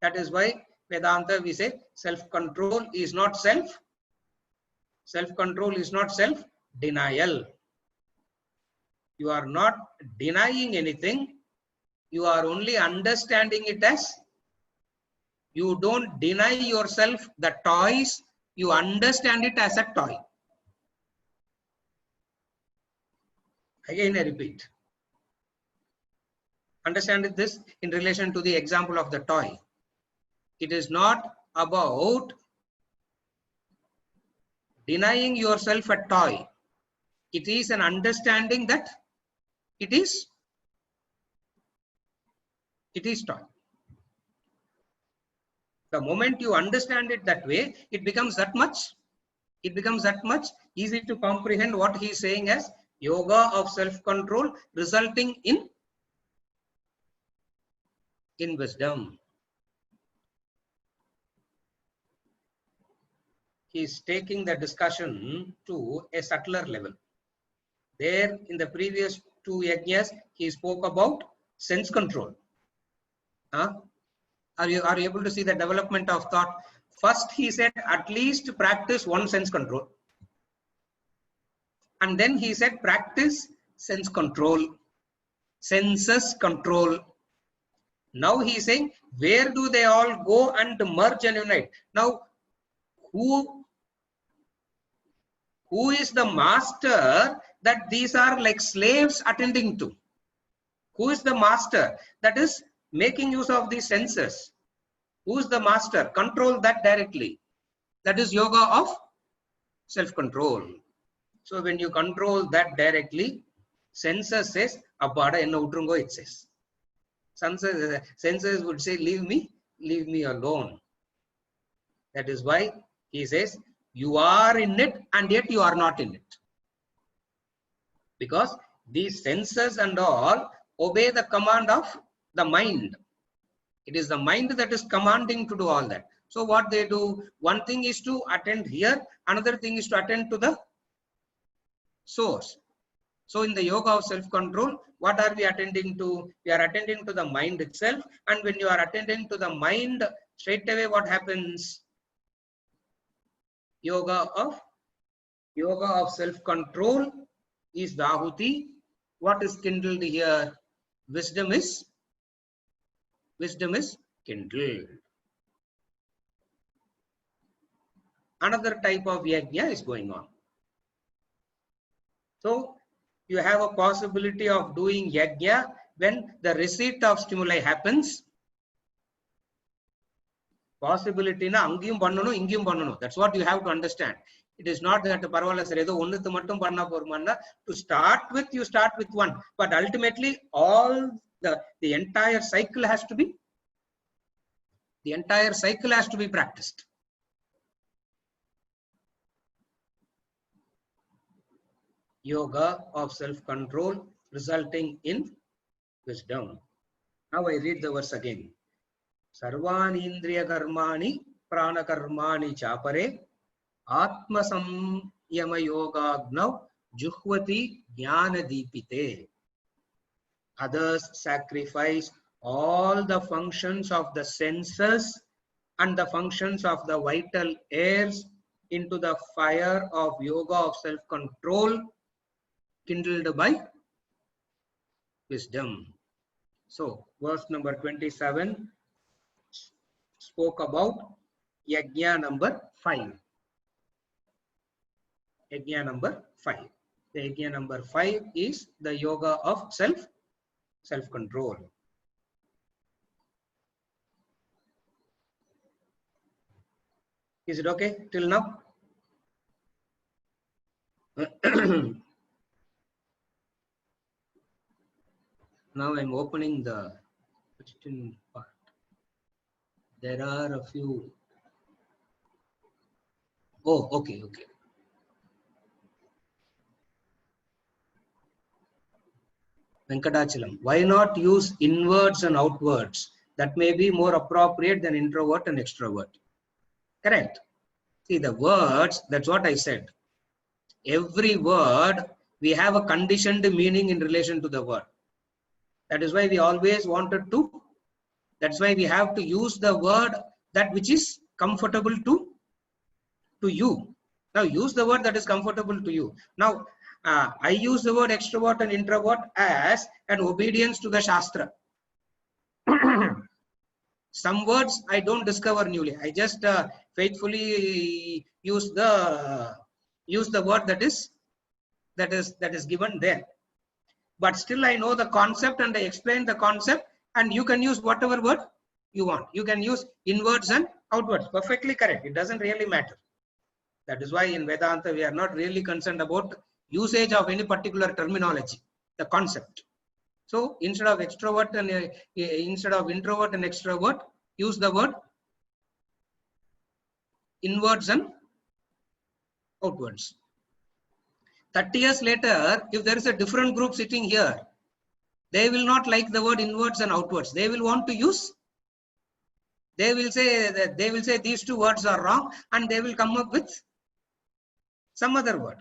That is why Vedanta we say self-control is not self. Self-control is not self-denial. You are not denying anything. You are only understanding it as, you don't deny yourself the toys. You understand it as a toy. Again, I repeat. Understand this in relation to the example of the toy. It is not about denying yourself a toy. It is an understanding that it is toy. The moment you understand it that way, it becomes that much easy to comprehend what he is saying as yoga of self-control resulting in wisdom. He is taking the discussion to a subtler level. There in the previous two yajnas, he spoke about sense control. Are you able to see the development of thought? First, he said at least practice one sense control. And then he said practice sense control, senses control. Now he is saying, where do they all go and merge and unite? Now, who is the master that these are like slaves attending to? Who is the master that is making use of these senses? Who is the master? Control that directly. That is yoga of self-control. So when you control that directly, senses says, "Appada enna utrungo," it says. Senses would say, leave me alone. That is why he says, you are in it and yet you are not in it. Because these senses and all obey the command of the mind. It is the mind that is commanding to do all that. So what they do, one thing is to attend here, another thing is to attend to the source. So in the yoga of self-control, what are we attending to? We are attending to the mind itself. And when you are attending to the mind, straight away what happens? Yoga of self-control is the ahuti. What is kindled here? Wisdom is kindled. Another type of yajna is going on. So you have a possibility of doing yajna when the receipt of stimuli happens. Possibility na angiyum pannanum ingiyum pannanum. That's what you have to understand. It is not that parvala sir edo onnuthu mattum panna porumanna. To start with, you start with one, but ultimately all the entire cycle has to be practiced. Yoga of self-control resulting in wisdom. Now I read the verse again. Sarvani indriya karmani prana karmani chapare atma samyama yogagnav juhvati jnana deepite. Others sacrifice all the functions of the senses and the functions of the vital airs into the fire of yoga of self-control kindled by wisdom. So verse number 27 spoke about yajna number 5. Yajna number 5. The yajna number 5 is the yoga of self-control. Is it okay till now? Now I'm opening the question part. There are a few. Oh, okay. Venkatachalam. Why not use inwards and outwards? That may be more appropriate than introvert and extrovert. Correct. See the words, that's what I said. Every word, we have a conditioned meaning in relation to the word. That is why we always wanted to, that's why we have to use the word that which is comfortable to you. Now use the word that is comfortable to you. Now, I use the word extrovert and introvert as an obedience to the Shastra. Some words I don't discover newly. I just faithfully use the word that is given there. But still I know the concept and I explain the concept, and you can use whatever word you want. You can use inwards and outwards. Perfectly correct. It doesn't really matter. That is why in Vedanta we are not really concerned about usage of any particular terminology, the concept. So instead of extrovert and instead of introvert and extrovert, use the word inwards and outwards. 30 years later, if there is a different group sitting here, they will not like the word inwards and outwards. They will want to use, they will say these two words are wrong, and they will come up with some other word.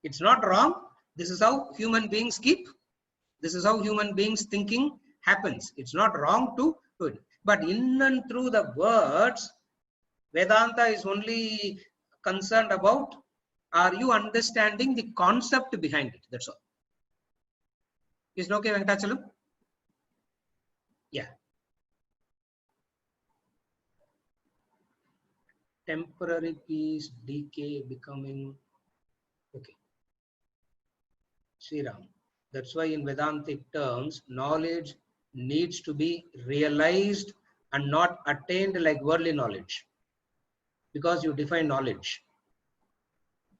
It's not wrong. This is how human beings keep. This is how human beings thinking happens. It's not wrong to do it. But in and through the words, Vedanta is only concerned about, are you understanding the concept behind it? That's all. Is it okay, Venkatachalam? Yeah. Temporary peace, decay, becoming. Okay. Sriram. That's why in Vedantic terms, knowledge needs to be realized and not attained like worldly knowledge. Because you define knowledge.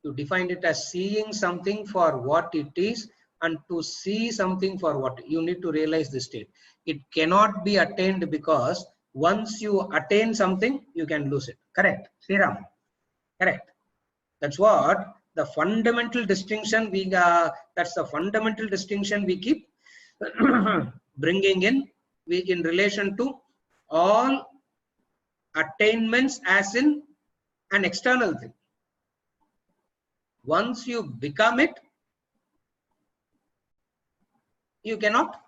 You define it as seeing something for what it is, and to see something for what you need to realize this state. It cannot be attained, because once you attain something, you can lose it. Correct, Sriram? Correct. That's what the fundamental distinction that's the fundamental distinction we keep bringing in relation to all attainments as in an external thing. Once you become it, you cannot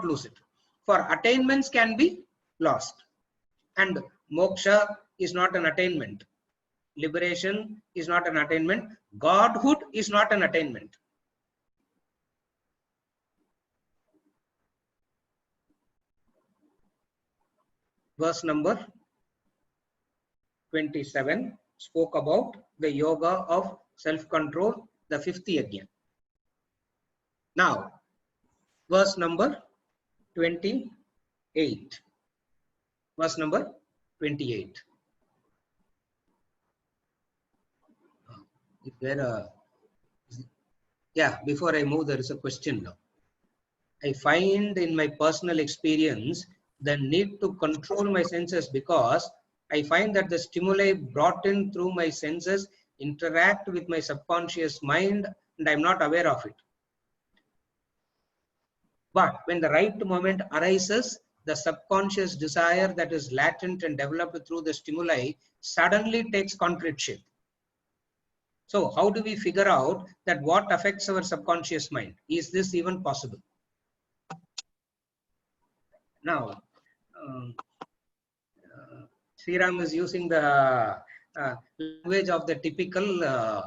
lose it. For attainments can be lost, and moksha is not an attainment. Liberation is not an attainment. Godhood is not an attainment. Verse number 27 spoke about the yoga of self-control, the fifth yajna. Now, verse number 28. Verse number 28. Is there a... Yeah, before I move, there is a question now. I find in my personal experience the need to control my senses, because I find that the stimuli brought in through my senses interact with my subconscious mind, and I'm not aware of it. But when the right moment arises, the subconscious desire that is latent and developed through the stimuli suddenly takes concrete shape. So how do we figure out that what affects our subconscious mind? Is this even possible? Now, Sriram is using the language of the typical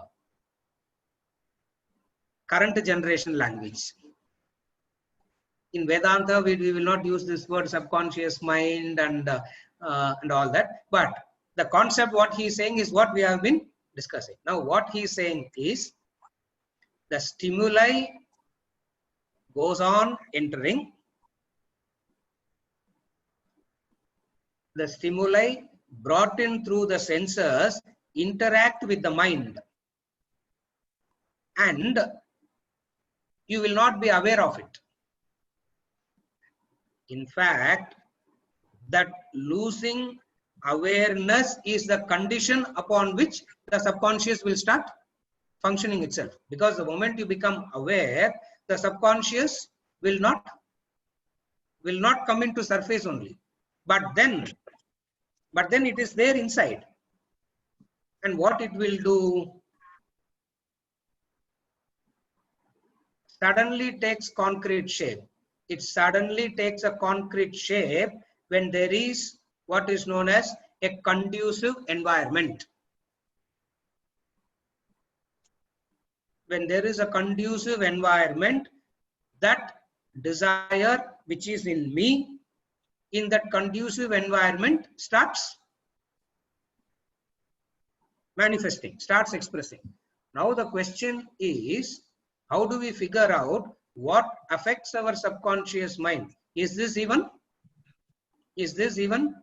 current generation language. In Vedanta, we will not use this word subconscious mind and all that. But the concept, what he is saying, is what we have been discussing. Now, what he is saying is the stimuli goes on entering. The stimuli brought in through the senses interact with the mind, and you will not be aware of it. In fact, that losing awareness is the condition upon which the subconscious will start functioning itself. Because the moment you become aware, the subconscious will not come into surface only. But then it is there inside. And what it will do? Suddenly takes concrete shape. It suddenly takes a concrete shape when there is what is known as a conducive environment. When there is a conducive environment, that desire which is in me, in that conducive environment, starts manifesting, starts expressing. Now the question is, how do we figure out what affects our subconscious mind? Is this even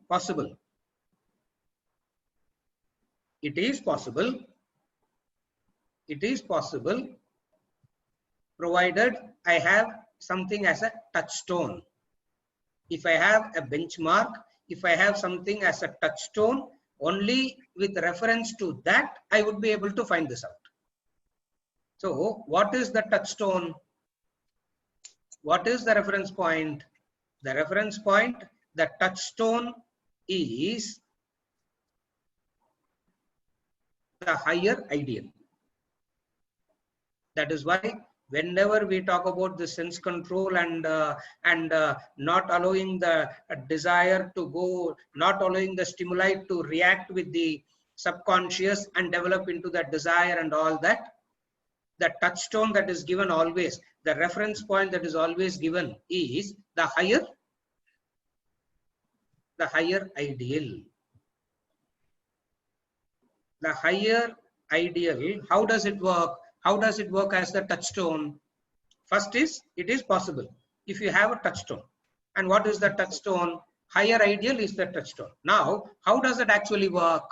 possible? It is possible. It is possible, provided I have something as a touchstone. If I have a benchmark, if I have something as a touchstone, only with reference to that, I would be able to find this out. So, what is the touchstone? What is the reference point? The reference point, the touchstone is the higher ideal. That is why whenever we talk about the sense control and not allowing the desire to go, not allowing the stimuli to react with the subconscious and develop into that desire and all that, the touchstone that is given always, the reference point that is always given is the higher ideal. The higher ideal, how does it work? How does it work as the touchstone? First is, it is possible if you have a touchstone. And what is the touchstone? Higher ideal is the touchstone. Now, how does it actually work?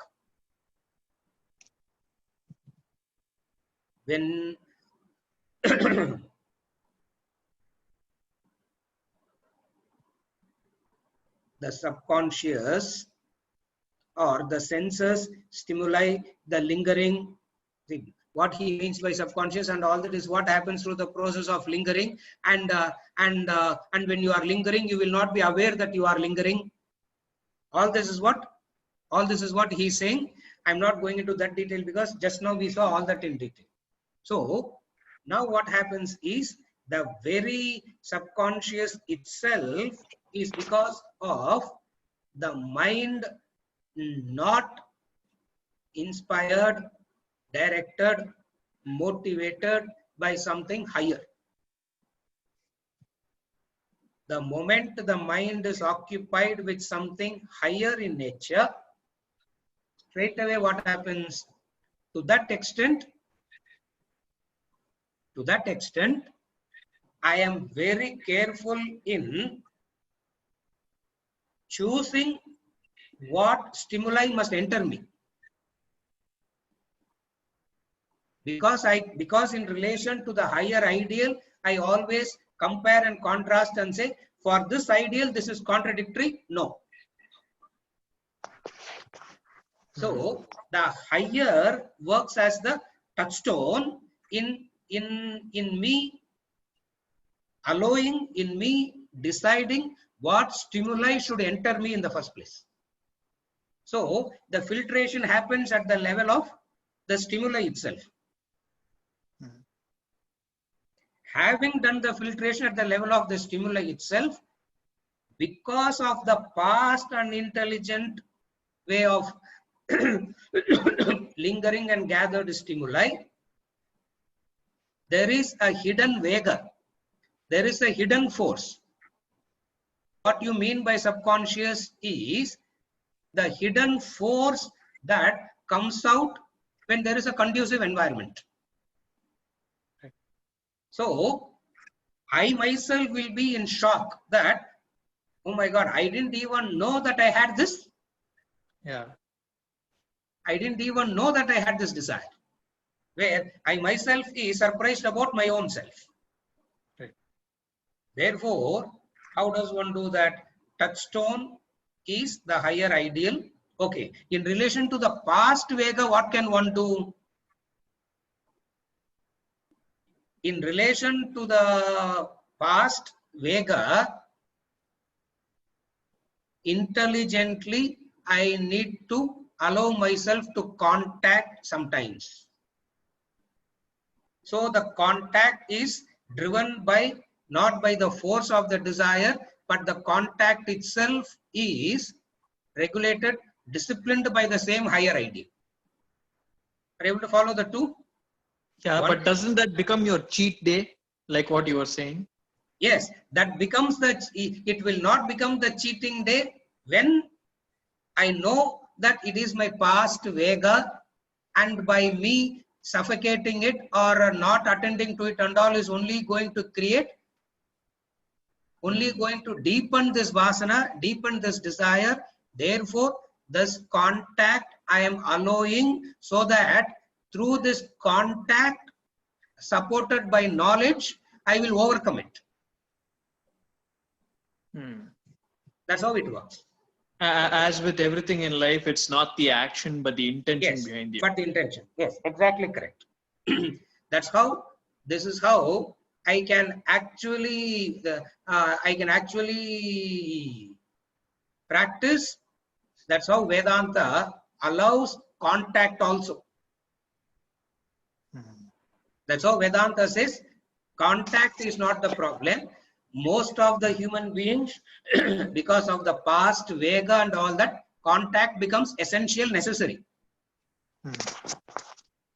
When the subconscious or the senses stimuli the lingering thing. What he means by subconscious and all that is what happens through the process of lingering, and when you are lingering, you will not be aware that you are lingering. All this is what he's saying. I'm not going into that detail because just now we saw all that in detail. So now what happens is the very subconscious itself is because of the mind not inspired, directed, motivated by something higher. The moment the mind is occupied with something higher in nature, straight away what happens? To that extent, I am very careful in choosing what stimuli must enter me. Because in relation to the higher ideal, I always compare and contrast and say, for this ideal, this is contradictory. No. So the higher works as the touchstone in me, allowing, in me deciding what stimuli should enter me in the first place. So the filtration happens at the level of the stimuli itself. Having done the filtration at the level of the stimuli itself, because of the past and intelligent way of lingering and gathered stimuli, there is a hidden vega. There is a hidden force. What you mean by subconscious is the hidden force that comes out when there is a conducive environment. So, I myself will be in shock that, oh my God, I didn't even know that I had this. Yeah. I didn't even know that I had this desire, where I myself is surprised about my own self. Right. Therefore, how does one do that? Touchstone is the higher ideal. Okay, in relation to the past Vega, what can one do? In relation to the past Vega, intelligently, I need to allow myself to contact sometimes. So the contact is driven by, not by the force of the desire, but the contact itself is regulated, disciplined by the same higher ideal. Are you able to follow the two? Yeah, One, but doesn't that become your cheat day, like what you were saying? yes, that becomes the, it will not become the cheating day when I know that it is my past Vega, and by me suffocating it or not attending to it and all is only going to create, only going to deepen this vasana, deepen this desire. Therefore, this contact I am allowing, so that through this contact supported by knowledge, I will overcome it. That's how it works. As with everything in life, it's not the action, but the intention Yes, behind it. but the intention. Yes, exactly correct. That's how, this is how I can actually, practice. That's how Vedanta allows contact also. That's how Vedanta says contact is not the problem. Most of the human beings, because of the past Vega and all that, contact becomes essential, necessary.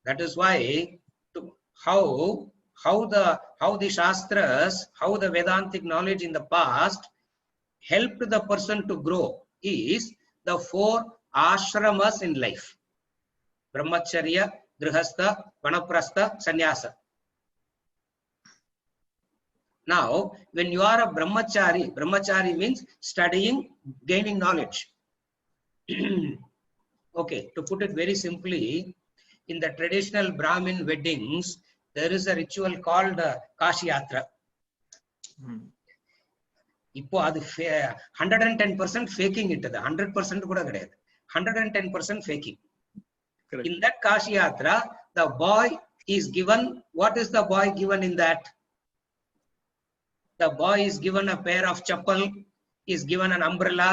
That is why, how the Shastras, how the Vedantic knowledge in the past helped the person to grow is the 4 ashramas in life: Brahmacharya, Grihastha, Vanaprastha, Sannyasa. Now, when you are a brahmachari, brahmachari means studying, gaining knowledge. Okay, to put it very simply, in the traditional Brahmin weddings, there is a ritual called Kashi Yatra. இப்போ அது 110% faking it, 100% கூட கிடையாது, 110% faking. Correct. In that Kashi Yatra, the boy is given, what is the boy given in that? The boy is given a pair of chappal, is given an umbrella,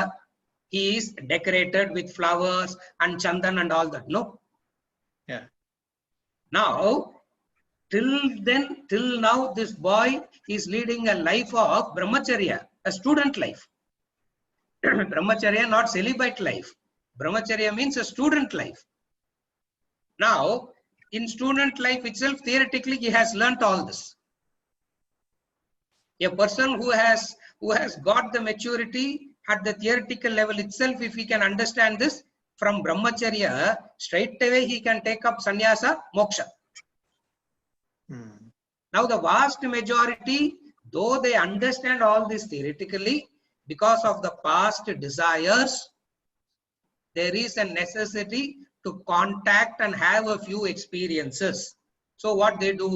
he is decorated with flowers and chandan and all that. No. Yeah. Now, till now, this boy is leading a life of brahmacharya, a student life. Brahmacharya, not celibate life. Brahmacharya means a student life. Now, in student life itself, theoretically, he has learnt all this. A person who has got the maturity at the theoretical level itself, if he can understand this, from brahmacharya, straight away he can take up sannyasa, moksha. Now the vast majority, though they understand all this theoretically, because of the past desires, there is a necessity to contact and have a few experiences. So what they do?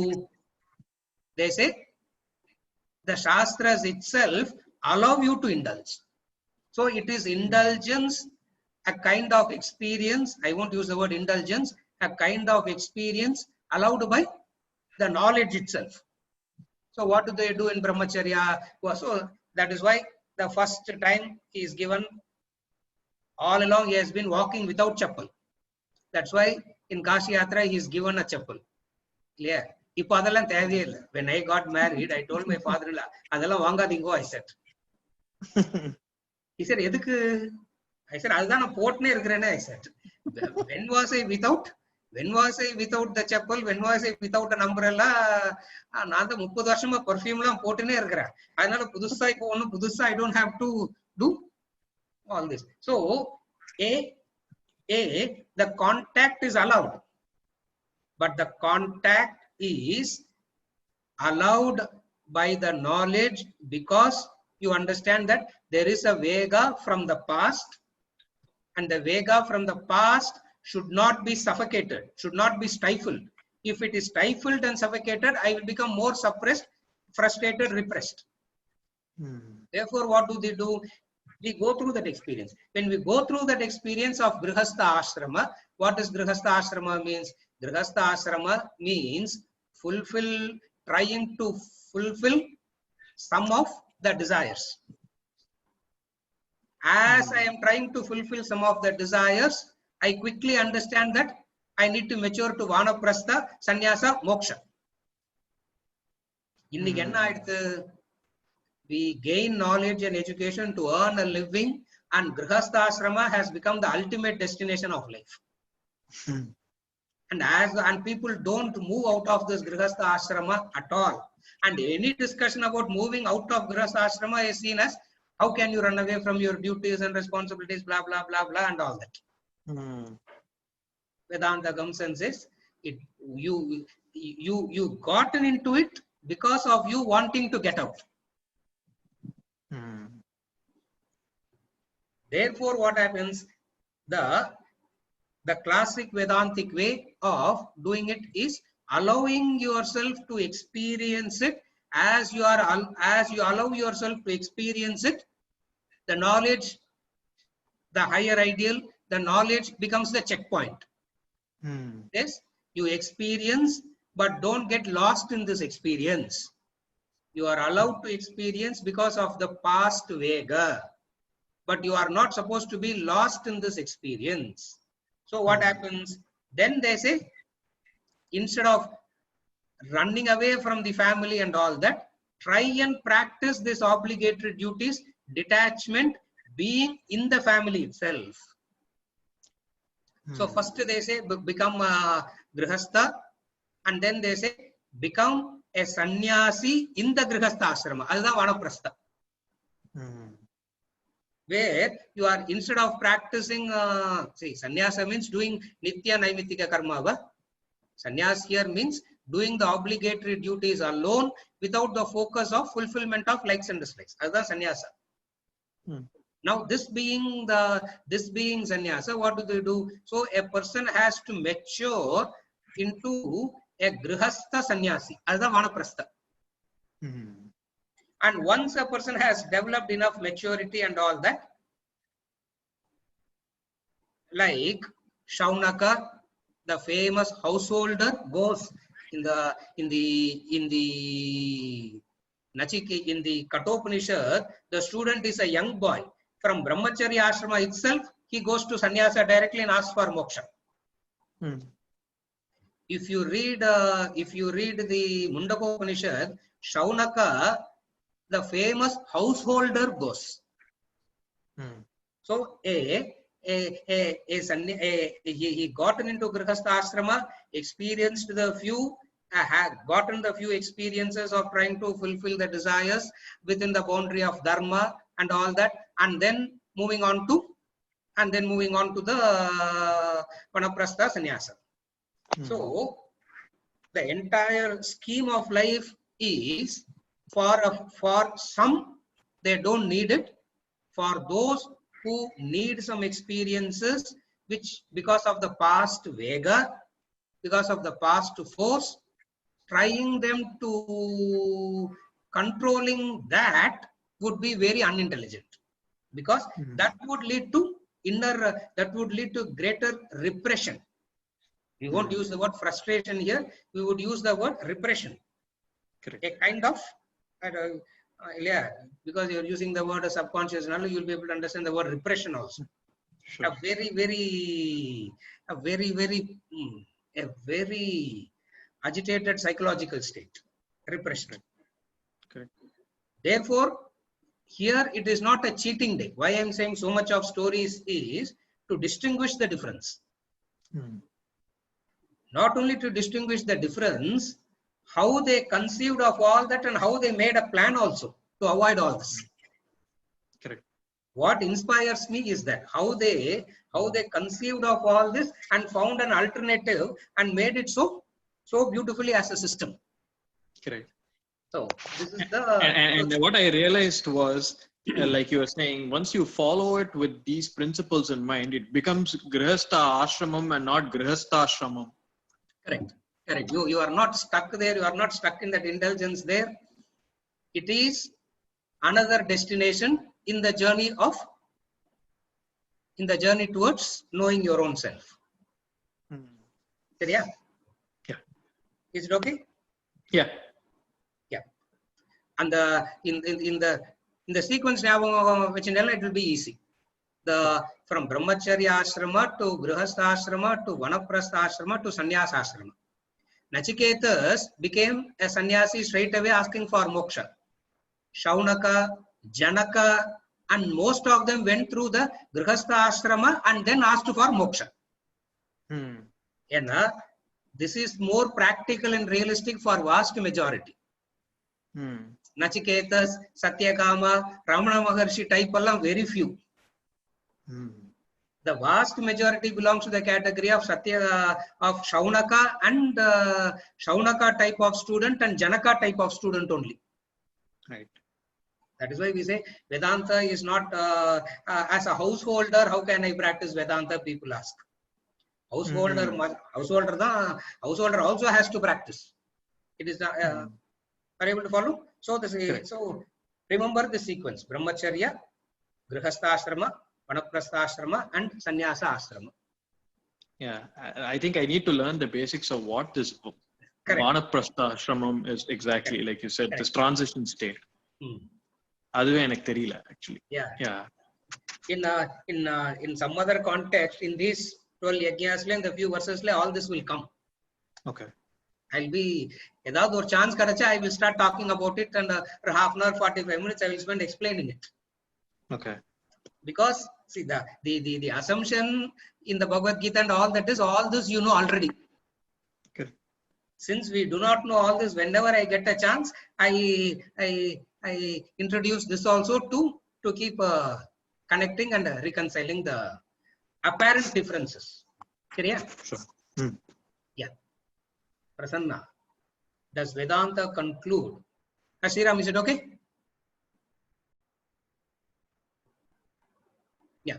They say, the Shastras itself allow you to indulge. So it is indulgence, a kind of experience. I won't use the word indulgence, a kind of experience allowed by the knowledge itself. So what do they do in brahmacharya? So that is why the first time he is given, all along he has been walking without chappal. That's why in Kashi Yatra he is given a chappal. Clear? இப்போ அதெல்லாம் தேவையே இல்லை. When I got married, I told my father-in-law, அதெல்லாம் வாங்காதீங்கோ, I said. He said, எதுக்கு? I said, அதுதான் நான் போட்டுனே இருக்கிறேனே, I said. When was I without? When was I without the chappal? When was I without an umbrella? நான் தான் 30 வருஷமா பர்ஃபியூம்லாம் போட்டுனே இருக்கிறேன். அதனால புதுசா இப்போ ஒன்றும் புதுசா I don't have to do all this. So, the contact is allowed. But the contact is allowed by the knowledge, because you understand that there is a Vega from the past And the Vega from the past should not be suffocated, should not be stifled. If it is stifled and suffocated, I will become more suppressed, frustrated, repressed. Therefore, what do? We go through that experience. When we go through that experience of Grihastha Ashrama, what does Grihastha Ashrama means? Grihastha Ashrama means trying to fulfill some of the desires. As I am trying to fulfill some of the desires, I quickly understand that I need to mature to Vanaprastha, Sannyasa, Moksha. இன்னைக்கு என்ன ஆயிடுது? We gain knowledge and education to earn a living, and Grihastha Ashrama has become the ultimate destination of life. And people don't move out of this Grihastha Ashrama at all. And any discussion about moving out of Grihastha Ashrama is seen as, how can you run away from your duties and responsibilities, blah, blah, blah, blah, and all that. Vedanta comes and says, you gotten into it because of you wanting to get out. Therefore, what happens? The classic Vedantic way of doing it is allowing yourself to experience it. As you allow yourself to experience it, the knowledge, the higher ideal, the knowledge becomes the checkpoint. Yes, you experience, but don't get lost in this experience. You are allowed to experience because of the past Vega, but you are not supposed to be lost in this experience. So what happens? Then they say, instead of running away from the family and all that, try and practice this obligatory duties, detachment, being in the family itself. So first they say, become a Grihastha, and then they say, become a sannyasi in the Grihastha Ashrama. That's the Vanaprastha. Where you are, instead of practicing, sannyasa means doing nitya naimittika karma. Sannyas here means doing the obligatory duties alone without the focus of fulfillment of likes and dislikes. That's the sannyasa. Now this being sannyasa, what do they do? So a person has to mature into a grihastha sannyasi, as the Vanaprastha. And once a person has developed enough maturity and all that, like Shaunaka, the famous householder, goes in the Kathopanishad, the student is a young boy. From Brahmacharya Ashrama itself, he goes to sannyasa directly and asks for moksha. If you read the Mundakopanishad, Shaunaka, the famous householder, goes. So he gotten into Grihastha Ashrama, experienced the few, had gotten the few experiences of trying to fulfill the desires within the boundary of Dharma and all that, and then moving on to the Vanaprastha sannyasa. So the entire scheme of life is, for some, they don't need it. For those who need some experiences, which because of the past Vega, because of the past force, trying them to controlling that would be very unintelligent, because that would lead to greater repression. We won't use the word frustration here, we would use the word repression. Correct. A kind of, because you're using the word subconscious, now you'll be able to understand the word repression also. Sure. A very agitated psychological state, repression. Correct. Therefore, here it is not a cheating day. Why I'm saying so much of stories is to distinguish the difference. Not only to distinguish the difference, how they conceived of all that and how they made a plan also to avoid all this. Correct. What inspires me is that how they conceived of all this and found an alternative and made it so beautifully as a system. Correct. So this is the and what I realized was Like you were saying, once you follow it with these principles in mind, it becomes grihastha ashramam and not grihastha ashramam. Correct. Correct. You are not stuck there. You are not stuck in that indulgence there. It is another destination in the journey towards knowing your own self. Yeah. Yeah. Is it okay? Yeah. Yeah. And in the sequence which it will be easy. From brahmacharya ashrama to grihastha ashrama to vanaprastha ashrama to sannyasa ashrama. Nachiketas became a sannyasi straight away asking for moksha. Shaunaka, Janaka, and most of them went through the grihastha ashrama and then asked for moksha. And this is more practical and realistic for vast majority. Nachiketas, Satyakama, Ramana Maharshi type very few. The vast majority belongs to the category of Shaunaka and Shaunaka type of student and Janaka type of student only. Right. That is why we say Vedanta is not as a householder. How can I practice Vedanta? People ask. Householder also has to practice. It is are able to follow. So so remember the sequence: Brahmacharya, Grihastha ashrama, Vanaprastha ashrama, and Sannyasa ashrama. Yeah, I think I need to learn the basics of what this Vanaprastha ashramam is exactly. Correct. Like you said, this transition state. Actually. Yeah. In some other context, in these 12 yajnas, in the few verses, all this will come. Okay. I'll be or chance I will start talking about it, and for half an hour, 45 minutes, I will spend explaining it. Okay. Because see the assumption in the Bhagavad Gita and all that is all this you know already. Okay. Since we do not know all this, whenever I get a chance, I introduce this also to keep connecting and reconciling the apparent differences. Clear? Sure. Yeah. Prasanna, does Vedanta conclude? Sriram, is it okay? Yeah.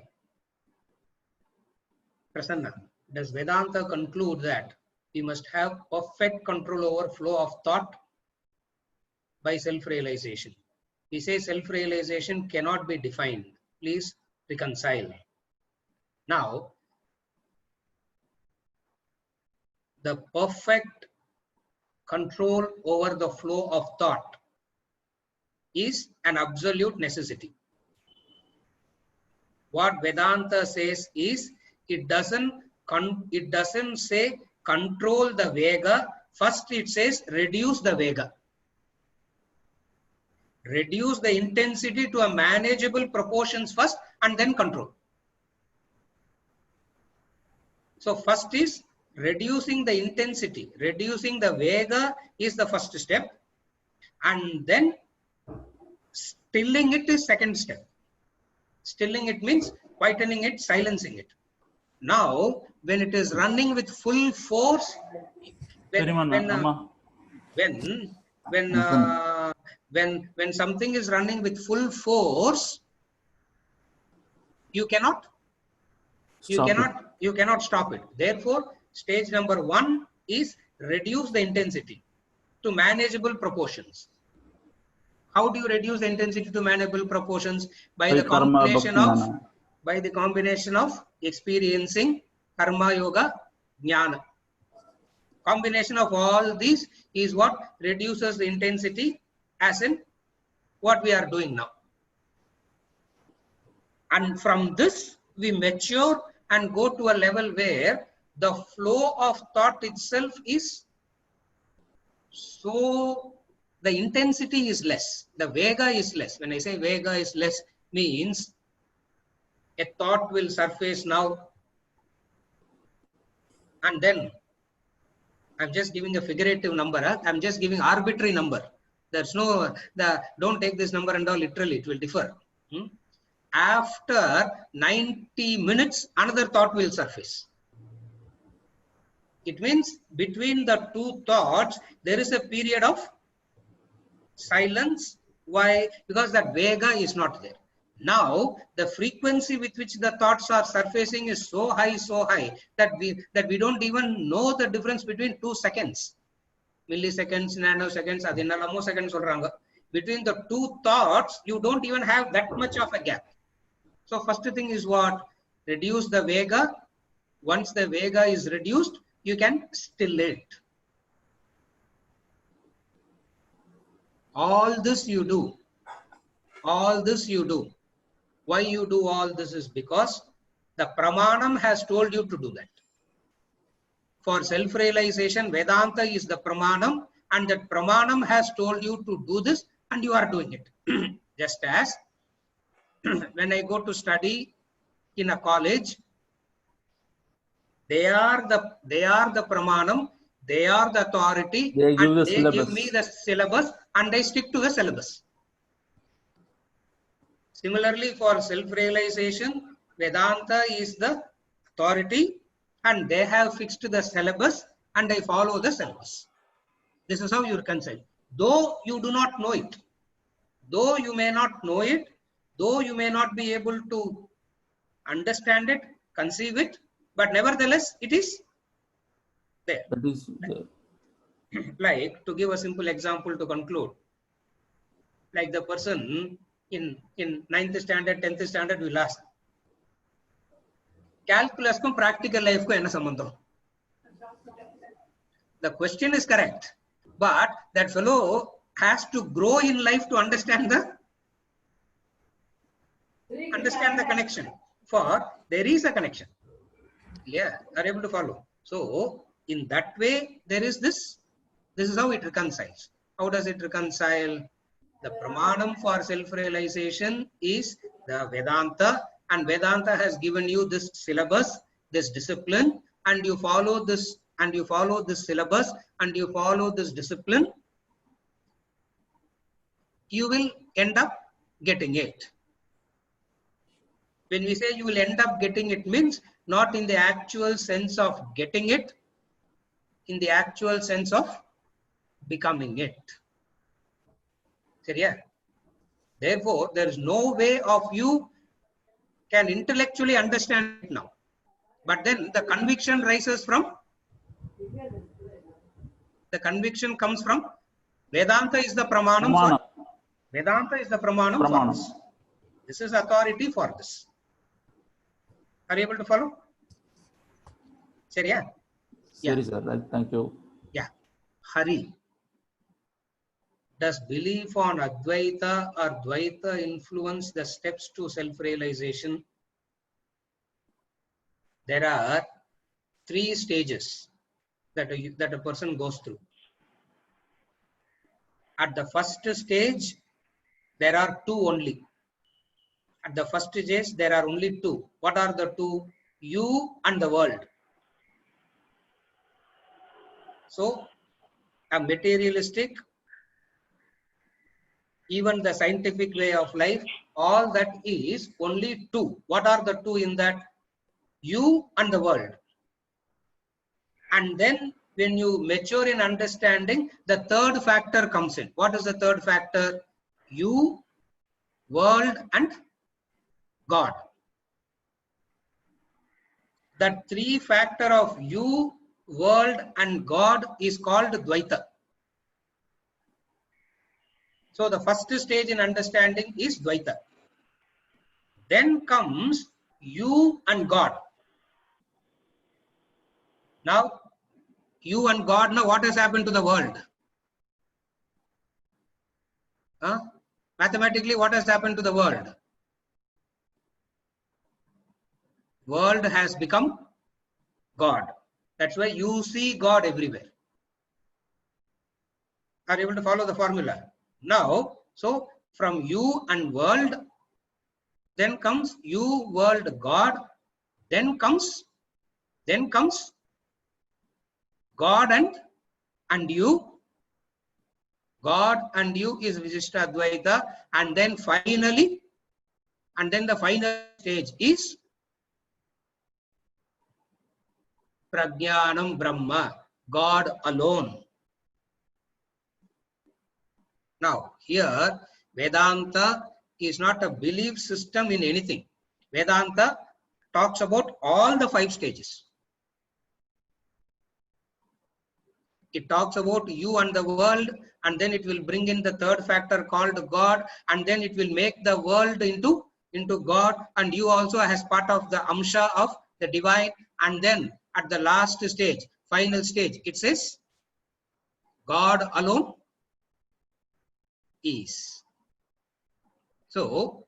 Prasanna, does Vedanta conclude that we must have perfect control over flow of thought by self-realization? We say self-realization cannot be defined. Please reconcile. Now, the perfect control over the flow of thought is an absolute necessity. What Vedanta says is, it doesn't say control the vega. First it says reduce the vega. Reduce the intensity to a manageable proportions first and then control. So first is reducing the intensity, reducing the vega is the first step, and then stilling it is second step. Stilling it means quietening it, silencing it. Now, when it is running with full force, when something is running with full force, you cannot stop it. Therefore, stage number 1 is reduce the intensity to manageable proportions. How do you reduce the intensity to manageable proportions? By the combination of experiencing karma, yoga, jnana. Combination of all these is what reduces the intensity, as in what we are doing now. And from this, we mature and go to a level where the flow of thought itself is so, the intensity is less, the vega is less. When I say vega is less, means a thought will surface now, and then I'm just giving a figurative number. I'm just giving arbitrary number. There's no, don't take this number and all literally, it will differ. After 90 minutes, another thought will surface. It means between the two thoughts, there is a period of silence Why? Because that Vega is not there. Now, the frequency with which the thoughts are surfacing is so high that we don't even know the difference between 2 seconds. Milliseconds, nanoseconds, adinalamo seconds solranga. Between the two thoughts, you don't even have that much of a gap. So first thing is what? Reduce the Vega. Once the Vega is reduced, you can still it. All this you do. All this you do. Why you do all this is because the Pramanam has told you to do that. For self-realization, Vedanta is the Pramanam, and that Pramanam has told you to do this, and you are doing it. Just as when I go to study in a college, they are the Pramanam, they are the authority, They give and the they syllabus. give me the syllabus, and I stick to the syllabus. Similarly, for self-realization, Vedanta is the authority, and they have fixed the syllabus, and I follow the syllabus. This is how you reconcile. Though you do not know it, though you may not know it, though you may not be able to understand it, conceive it, but nevertheless, it is there. That is there. Like, to give a simple example to conclude, like the person in 9th standard, 10th standard will ask, calculus ko practical life ko enna sambandham? The question is correct, but that fellow has to grow in life to understand the connection. For there is a connection. Yeah, are able to follow. So in that way, there is this. This is how it reconciles. How does it reconcile? The Pramanam for self-realization is the Vedanta, and Vedanta has given you this syllabus, this discipline, and you follow this, and you follow this syllabus, and you follow this discipline, you will end up getting it. When we say you will end up getting it, means not in the actual sense of getting it, in the actual sense of becoming it. Yeah. Therefore, there is no way of you can intellectually understand it now. But then the conviction rises from, the conviction comes from Vedanta is the Pramanam. For, Vedanta is the Pramanam for this. This is authority for this. Are you able to follow? Sir, yeah? Sorry, sir. Thank you. Yeah. Hari. Does belief on Advaita or Dvaita influence the steps to self-realization? There are 3 stages that a person goes through. At the first stage, there are 2 only. At the first stage, there are only 2. What are the 2? You and the world. So, a materialistic, even the scientific way of life, all that is only 2. What are the 2 in that? You and the world. And then when you mature in understanding, the 3rd factor comes in. What is the 3rd factor? You, world, and God. That 3 factor of you, world, and God is called Dvaita. So the first stage in understanding is Dvaita. Then comes you and God. Now, you and God, now what has happened to the world? Mathematically, what has happened to the world? World has become God. That's why you see God everywhere. Are you able to follow the formula? Now, so from you and world, then comes you, world, God, then comes God and you. God and you is Visishta Advaita, and then finally, and then the final stage is Prajnanam Brahma, God alone. Now, here Vedanta is not a belief system in anything. Vedanta talks about all the 5 stages. It talks about you and the world, and then it will bring in the 3rd factor called God, and then it will make the world into God, and you also as part of the amsha of the divine. And then at the last stage, final stage, it says God alone is. So,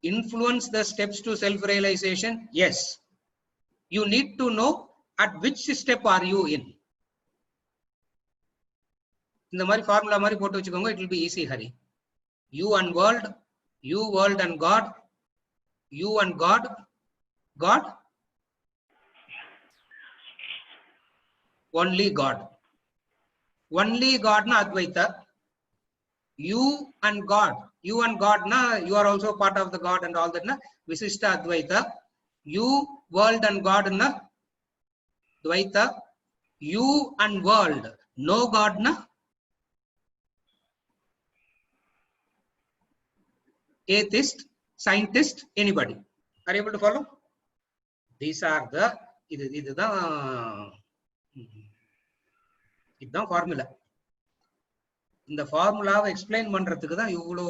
influence the steps to self-realization. Yes, you need to know at which step are you in. In the formula mari potu vechukonga, it will be easy, Hari. You and world, you, world and God, you and God, God, only God. Only God na Advaita. You and God na, you are also part of the God and all that na, Visishta Advaita. You, world and God na, Dvaita. You and world, no God na, atheist, scientist, anybody. Are you able to follow? These are the, இதுதான் formula. In the formula explain பண்றதுக்கு தான் இவ்வளோ.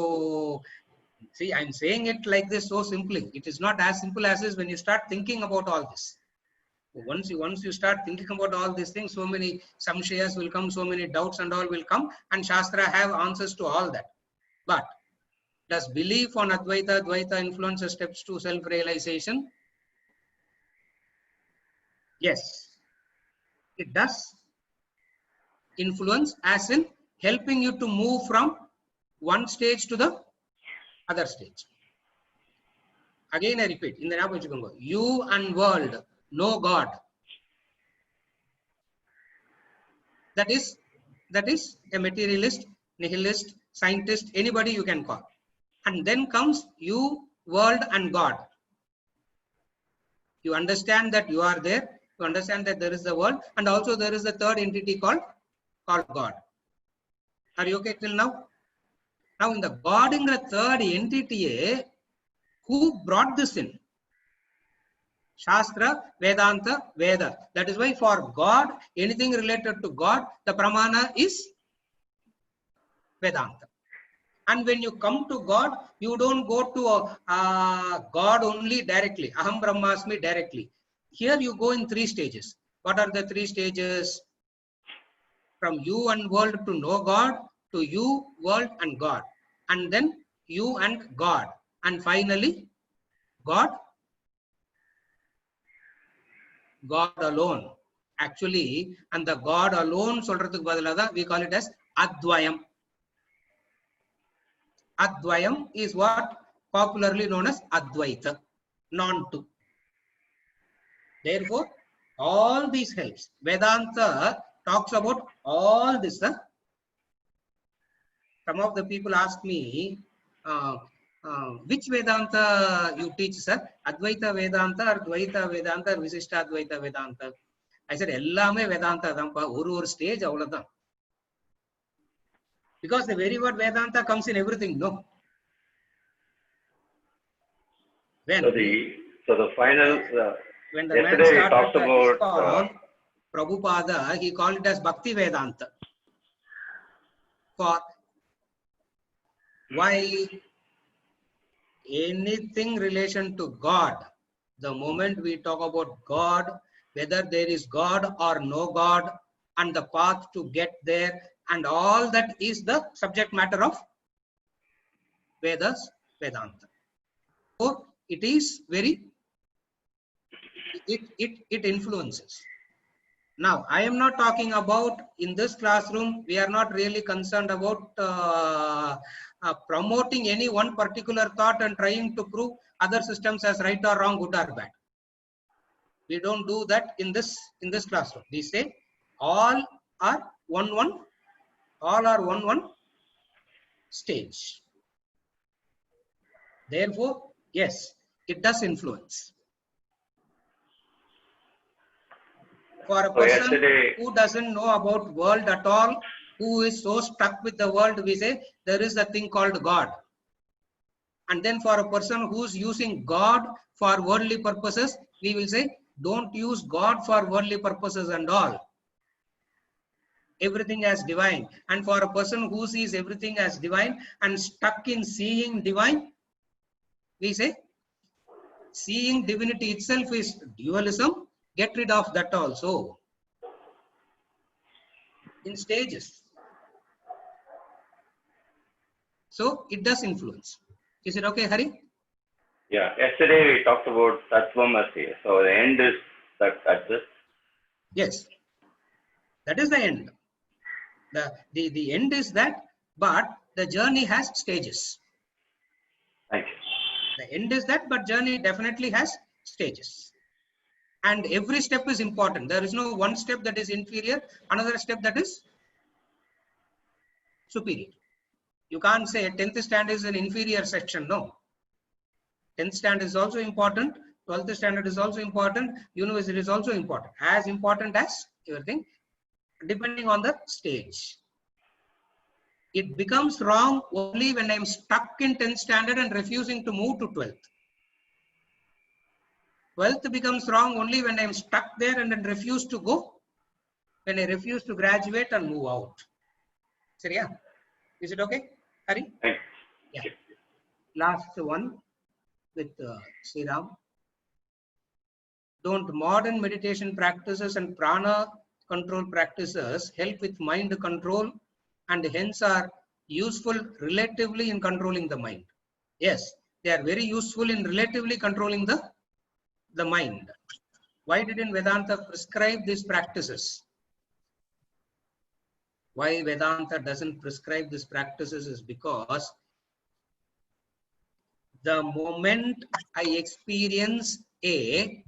See, I'm saying it like this so simply. It is not as simple as this when you start thinking about all this. Once you start thinking about all these things, so many samshayas will come, so many doubts and all will come, and Shastra have answers to all that. But does belief on Advaita, Dvaita influence the steps to self-realization? Yes, it does influence, as in helping you to move from one stage to the other stage. Again, I repeat, in the Nabha, you and world, no God. That is a materialist, nihilist, scientist, anybody you can call. And then comes you, world and God. You understand that you are there. You understand that there is the world, and also there is the 3rd entity called God. Are you okay till now? Now in the God in the 3rd entity, who brought this in? Shastra, Vedanta, Veda. That is why for God, anything related to God, the pramana is Vedanta. And when you come to God, you don't go to God only directly, Aham Brahmasmi directly. Here you go in 3 stages. What are the 3 stages? From you and world to know God, to you, world and God. And then you and God. And finally, God alone. Actually, and the God alone, we call it as Advayam. Advayam is what popularly known as Advaita, non-two. Therefore, all these helps. Vedanta talks about all this. Some of the people ask me, which Vedanta you teach, sir? Advaita Vedanta or Dvaita Vedanta or Visishta Advaita Vedanta? I said, Ellame Vedanta thampa, oru stage avladhan. Because the very word Vedanta comes in everything, no? When, so the final, when the man started ISKCON, Prabhupada, he called it as Bhakti Vedanta. For why? Anything relation to God, the moment we talk about God, whether there is God or no God, and the path to get there, and all that is the subject matter of Vedas, Vedanta. So it is very, it influences. Now, I am not talking about in this classroom, we are not really concerned about promoting any one particular thought and trying to prove other systems as right or wrong, good or bad. We don't do that in this classroom. We say all are one stage. Therefore, yes, it does influence. For a person who doesn't know about world at all, who is so stuck with the world, we say there is a thing called God. And then for a person who's using God for worldly purposes, we will say, don't use God for worldly purposes and all. Everything as divine. And for a person who sees everything as divine and stuck in seeing divine, we say, seeing divinity itself is dualism. Get rid of that also. In stages. So it does influence. Is it okay, Hari? Yeah, yesterday we talked about Tattvamasi. So the end is that at this. Yes. That is the end. The end is that, but the journey has stages. Thank you. The end is that, but journey definitely has stages. And every step is important. There is no one step that is inferior, another step that is superior. You can't say 10th standard is an inferior section. No. 10th standard is also important. 12th standard is also important. University is also important. As important as everything, depending on the stage. It becomes wrong only when I'm stuck in 10th standard and refusing to move to 12th. 12th becomes wrong only when I'm stuck there and then refuse to go. When I refuse to graduate and move out. Seriya? Is it okay, Hari? Thank Yeah. you. Last one with Sriram. Don't modern meditation practices and prana control practices help with mind control and hence are useful relatively in controlling the mind? Yes, they are very useful in relatively controlling the mind. Why didn't Vedanta prescribe these practices? Why Vedanta doesn't prescribe these practices is because the moment I experience the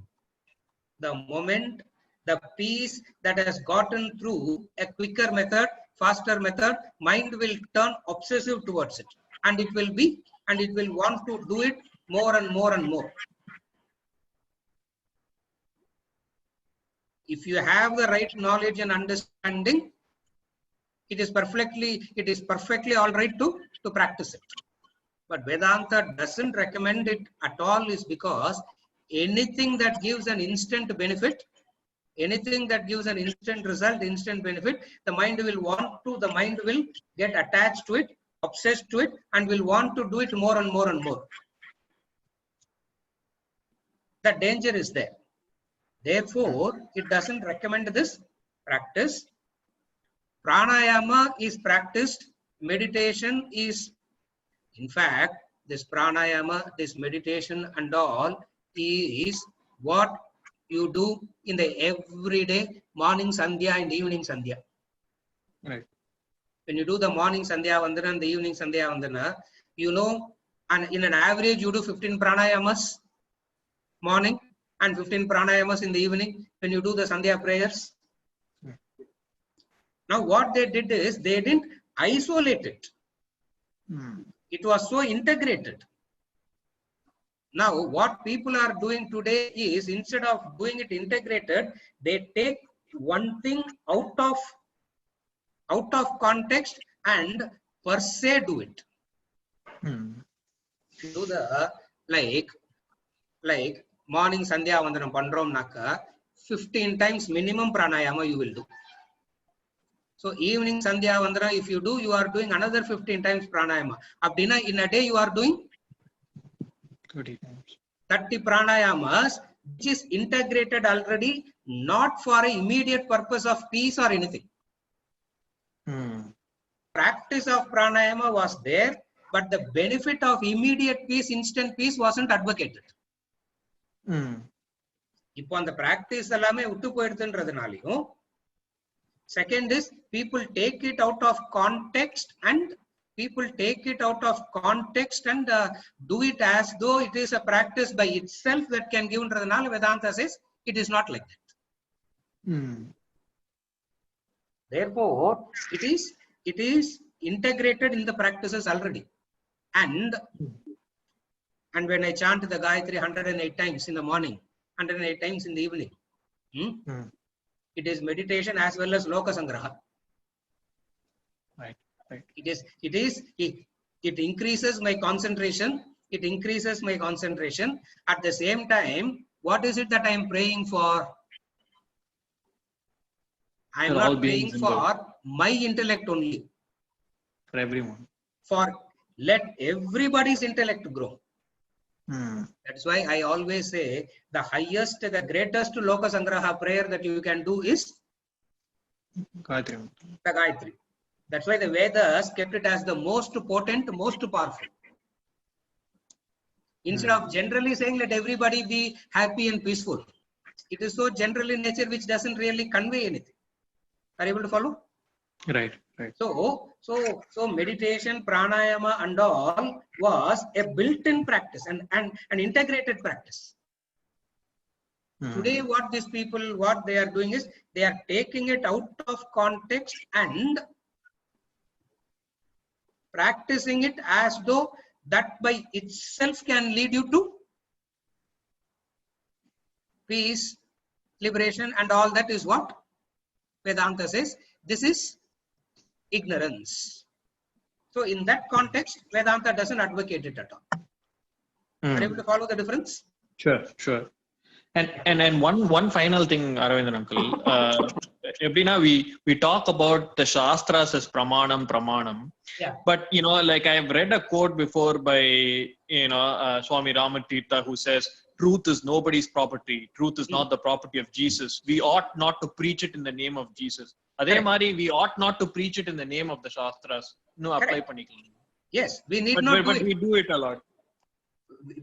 peace that has gotten through a quicker method, faster method, mind will turn obsessive towards it. And it will want to do it more and more and more. If you have the right knowledge and understanding, it is perfectly all right to practice it. But Vedanta doesn't recommend it at all is because anything that gives an instant benefit, anything that gives an instant result, instant benefit, the mind will get attached to it, obsessed to it, and will want to do it more and more and more. The danger is there. Therefore, it doesn't recommend this practice. Pranayama is practiced. Meditation is, in fact, this pranayama, this meditation and all is what you do in the everyday morning sandhya and evening sandhya. Right. When you do the morning sandhya vandana and the evening sandhya vandana, you know, and in an average you do 15 pranayamas morning and 15 pranayamas in the evening when you do the sandhya prayers. Now what they did is they didn't isolate it. It was so integrated. Now what people are doing today is instead of doing it integrated, they take one thing out of context and per se do it. Do the like morning sandhya vandanam pandrom naka 15 times minimum pranayama you will do. So evening sandhya vandana if you do, you are doing another 15 times pranayama. Abdina in a day you are doing 30 times. 30 pranayamas, which is integrated already, not for an immediate purpose of peace or anything. Practice of pranayama was there, but the benefit of immediate peace, instant peace wasn't advocated. இப்போ அந்த practice எல்லாமே விட்டு போயிடுதுன்றதுனாலையும், second is people take it out of context and do it as though it is a practice by itself that can give ன்றதுனால Vedanta says it is not like that. Therefore, it is integrated in the practices already. And when I chant the Gayatri 108 times in the morning, 108 times in the evening, it is meditation as well as Loka Sangraha. Right. It increases my concentration. It increases my concentration. At the same time, what is it that I am praying for? I am For all not beings praying in the- for my intellect only. For everyone. For let everybody's intellect grow. Hmm. That's why I always say the highest, the greatest Loka Sangraha prayer that you can do is Gayatri. the Gayatri. That's why the Vedas kept it as the most potent, most powerful. Instead of generally saying let everybody be happy and peaceful, it is so general in nature which doesn't really convey anything. Are you able to follow? Right. So meditation, pranayama and all was a built-in practice and an integrated practice. Today what these people, what they are doing is they are taking it out of context and practicing it as though that by itself can lead you to peace, liberation, and all that is what Vedanta says. This is ignorance. So in that context, Vedanta doesn't advocate it at all. Are you able to follow the difference? Sure. And one final thing, Aravindan uncle. Ebrina, we talk about the Shastras as pramanam. Yeah. But like I have read a quote before by Swami Ramatirtha, who says, "Truth is nobody's property. Truth is not the property of Jesus. We ought not to preach it in the name of Jesus. Adhe mari, we ought not to preach it in the name of the Shastras." No, apply panikalam. Yes, we need But not do we it. do it a lot.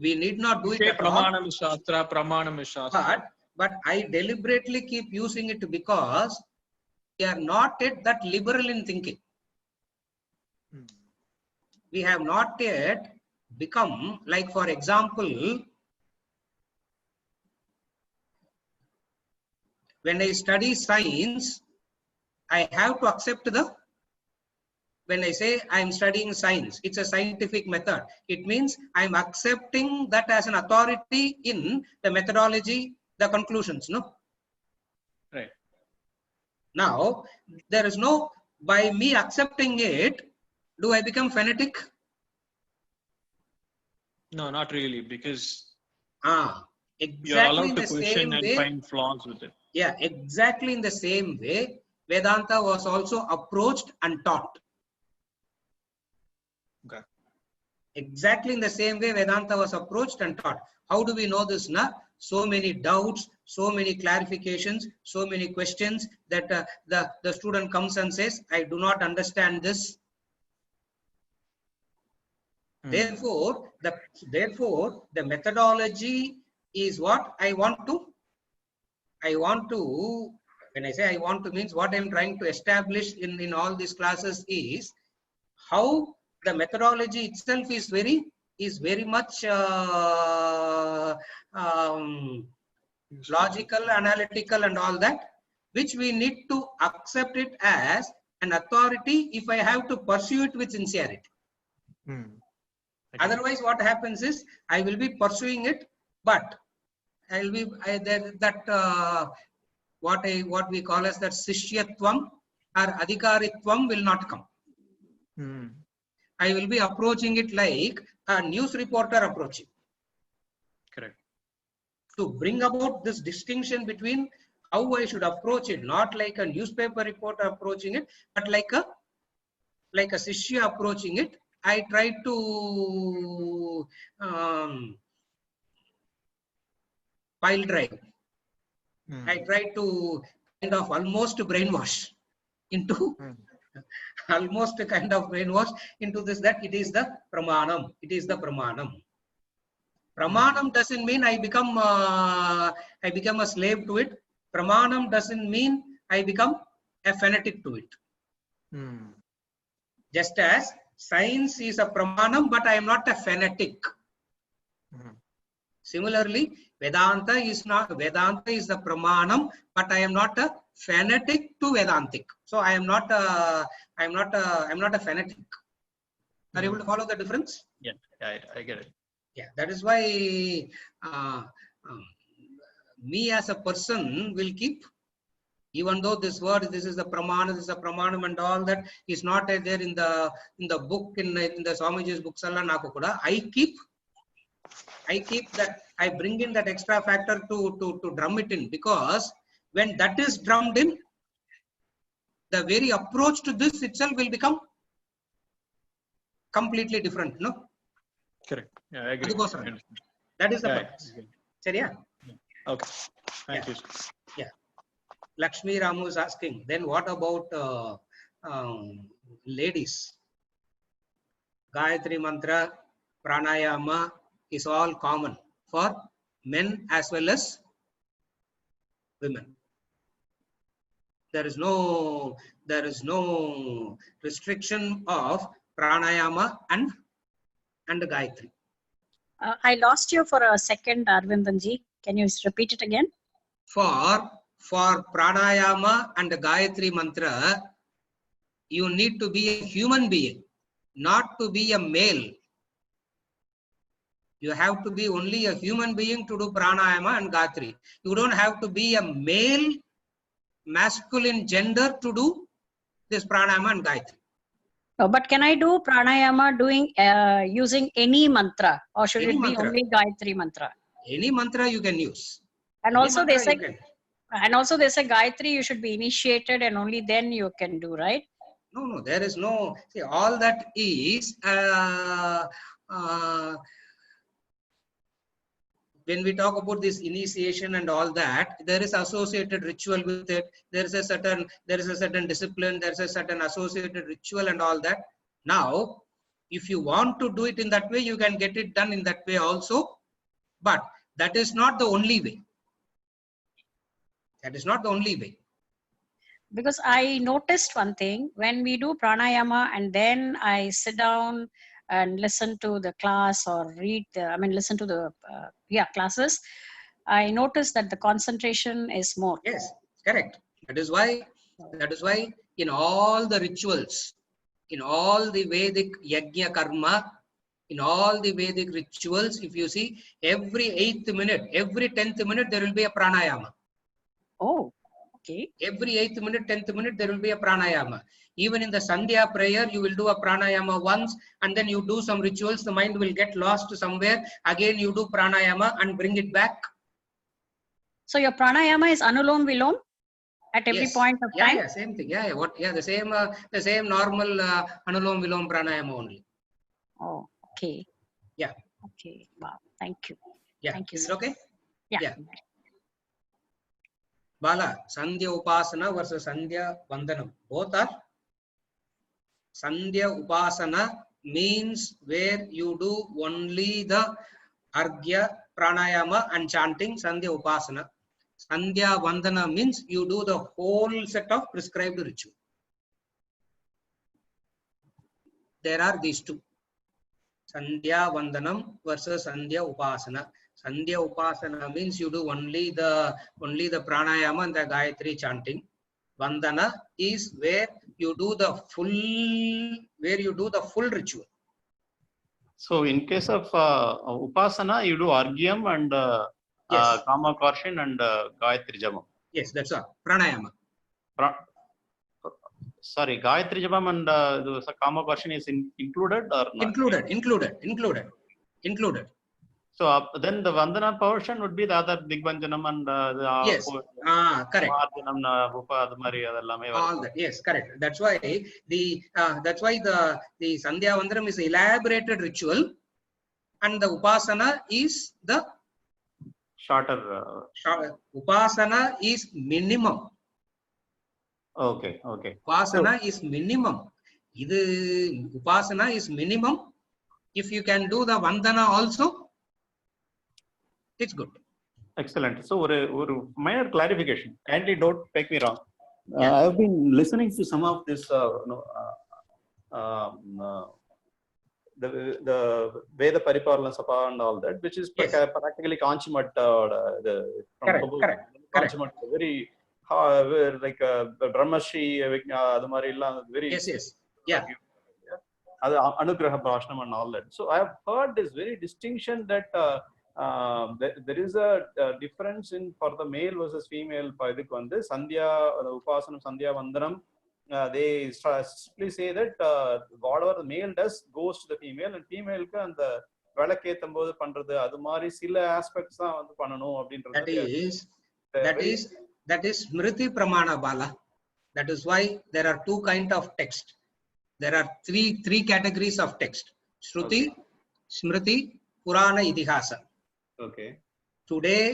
We need not do it Say at all. pramanam is Shastra. But I deliberately keep using it because we are not yet that liberal in thinking. We have not yet become, like for example, when I study science, I have to accept when I say I am studying science, it's a scientific method. It means I am accepting that as an authority in the methodology, the conclusions, no? Right. Now, there is no, by me accepting it, do I become fanatic? No, not really, because Exactly you're allowed in to the question same and way. find flaws with it. Yeah, exactly in the same way, Vedanta was also approached and taught. Okay. Exactly in the same way Vedanta was approached and taught. How do we know this? So many doubts, so many clarifications, so many questions that the student comes and says, I do not understand this. Therefore, the methodology is what I want to, when I say I want to means what I'm trying to establish in all these classes is how the methodology itself is very much logical, analytical and all that, which we need to accept it as an authority if I have to pursue it with sincerity. Otherwise, what happens is I will be pursuing it, but I will be what we call as that sishyatvam or adhikaritvam will not come. I will be approaching it like a news reporter approaching. Correct. To bring about this distinction between how I should approach it, not like a newspaper reporter approaching it, but like a Sishya approaching it. I try to pile drive. I try to kind of almost brainwash into almost kind of brainwash into this, that it is the pramanam. It is the pramanam. Pramanam doesn't mean I become a slave to it. Pramanam doesn't mean I become a fanatic to it. Just as science is a pramanam, but I am not a fanatic. Similarly, Vedanta is the pramanam, but I am not a fanatic to Vedantic. So I am not a fanatic. Are you able to follow the difference? Yeah, I get it. Yeah, that is why me as a person will keep Even though this word, this is the pramana, this is the pramanam and all that is not there in the book, in the Swamiji's books, I keep that, I bring in that extra factor to drum it in, because when that is drummed in, the very approach to this itself will become completely different, no? Correct. Yeah, I agree. That is the Yeah, purpose. Seriya? Okay. Thank you. Yeah. Lakshmi Ramu is asking, then what about ladies? Gayatri Mantra, Pranayama is all common for men as well as women. There is no restriction of Pranayama and Gayatri. I lost you for a second, Arvindanji. Can you repeat it again? For Pranayama and Gayatri Mantra, you need to be a human being, not to be a male. You have to be only a human being to do Pranayama and Gayatri. You don't have to be a male, masculine gender to do this Pranayama and Gayatri. Oh, but can I do pranayama using any mantra, or should Any it be mantra. only Gayatri mantra? Any mantra you can use. And Any also they mantra say, you can. and also they say Gayatri you should be initiated, and only then you can do, right? No, there is no. See, all that is when we talk about this initiation and all that, there is associated ritual with it. There is a certain discipline. There is a certain associated ritual and all that. Now, if you want to do it in that way, you can get it done in that way also. But that is not the only way. That is not the only way. Because I noticed one thing, when we do pranayama and then I sit down and listen to the class or listen to the classes, I noticed that the concentration is more. Yes, correct. That is why in all the rituals, in all the Vedic yajna karma, in all the Vedic rituals, if you see, every 8th minute, every 10th minute, there will be a pranayama. Oh, okay. Every 8th minute, 10th minute, there will be a pranayama. Even in the Sandhya prayer, you will do a pranayama once, and then you do some rituals, the mind will get lost somewhere. Again, you do pranayama and bring it back. So your pranayama is Anulom Vilom at every point of time? Yeah, same thing. The same normal Anulom Vilom pranayama only. Oh, okay. Yeah. Okay. Wow. Thank you. Yeah. Thank you. Is it okay? Yeah. Bala, Sandhya Upasana versus Sandhya Vandanam. Both are. Sandhya Upasana means where you do only the Arghya, Pranayama and chanting, Sandhya Upasana. Sandhya Vandana means you do the whole set of prescribed ritual. There are these two. Sandhya Vandanam versus Sandhya Upasana. Sandhya Upasana means you do only the pranayama and the Gayatri chanting. Vandana is where you do the full ritual. So in case of Upasana, you do Argyam and Yes. Kama Karshin and Gayatri Jamam. Yes, that's all. Pranayama. Sorry, Gayatri Jamam and the Kama Karshin is included or not? Included. So then the Vandana portion would be the other Digbanjanam and the yes. Correct. All that. Yes, correct. That's why the Sandhya Vandanam is elaborated ritual, and the Upasana is the shorter. Upasana is minimum. Okay. Upasana is minimum. Upasana is minimum. If you can do the Vandana also, it's good. Excellent. So, a minor clarification. Kindly don't take me wrong. Yeah. I have been listening to some of this, the Veda Paripalana Sabha and all that, which is practically Kanchimat. Correct. Very like Brahmashi, very. Yes. Yeah. Anugraha Bhashanam and all that. So I have heard this very distinction that there is a difference in for the male versus female. Idhukku vandu Sandhya, Upasanam, Sandhya Vandanam, they strictly say that whatever the male does goes to the female, and female ku and the விளக்கேத்தும் போது பண்றது அது மாதிரி சில aspects தான் வந்து பண்ணணும் அப்படின்றது. That is Smriti Pramana, Bala. That is why there are two kinds of text. There are three categories of text: Shruti, okay, Smriti, Purana, Itihasa. Okay. Today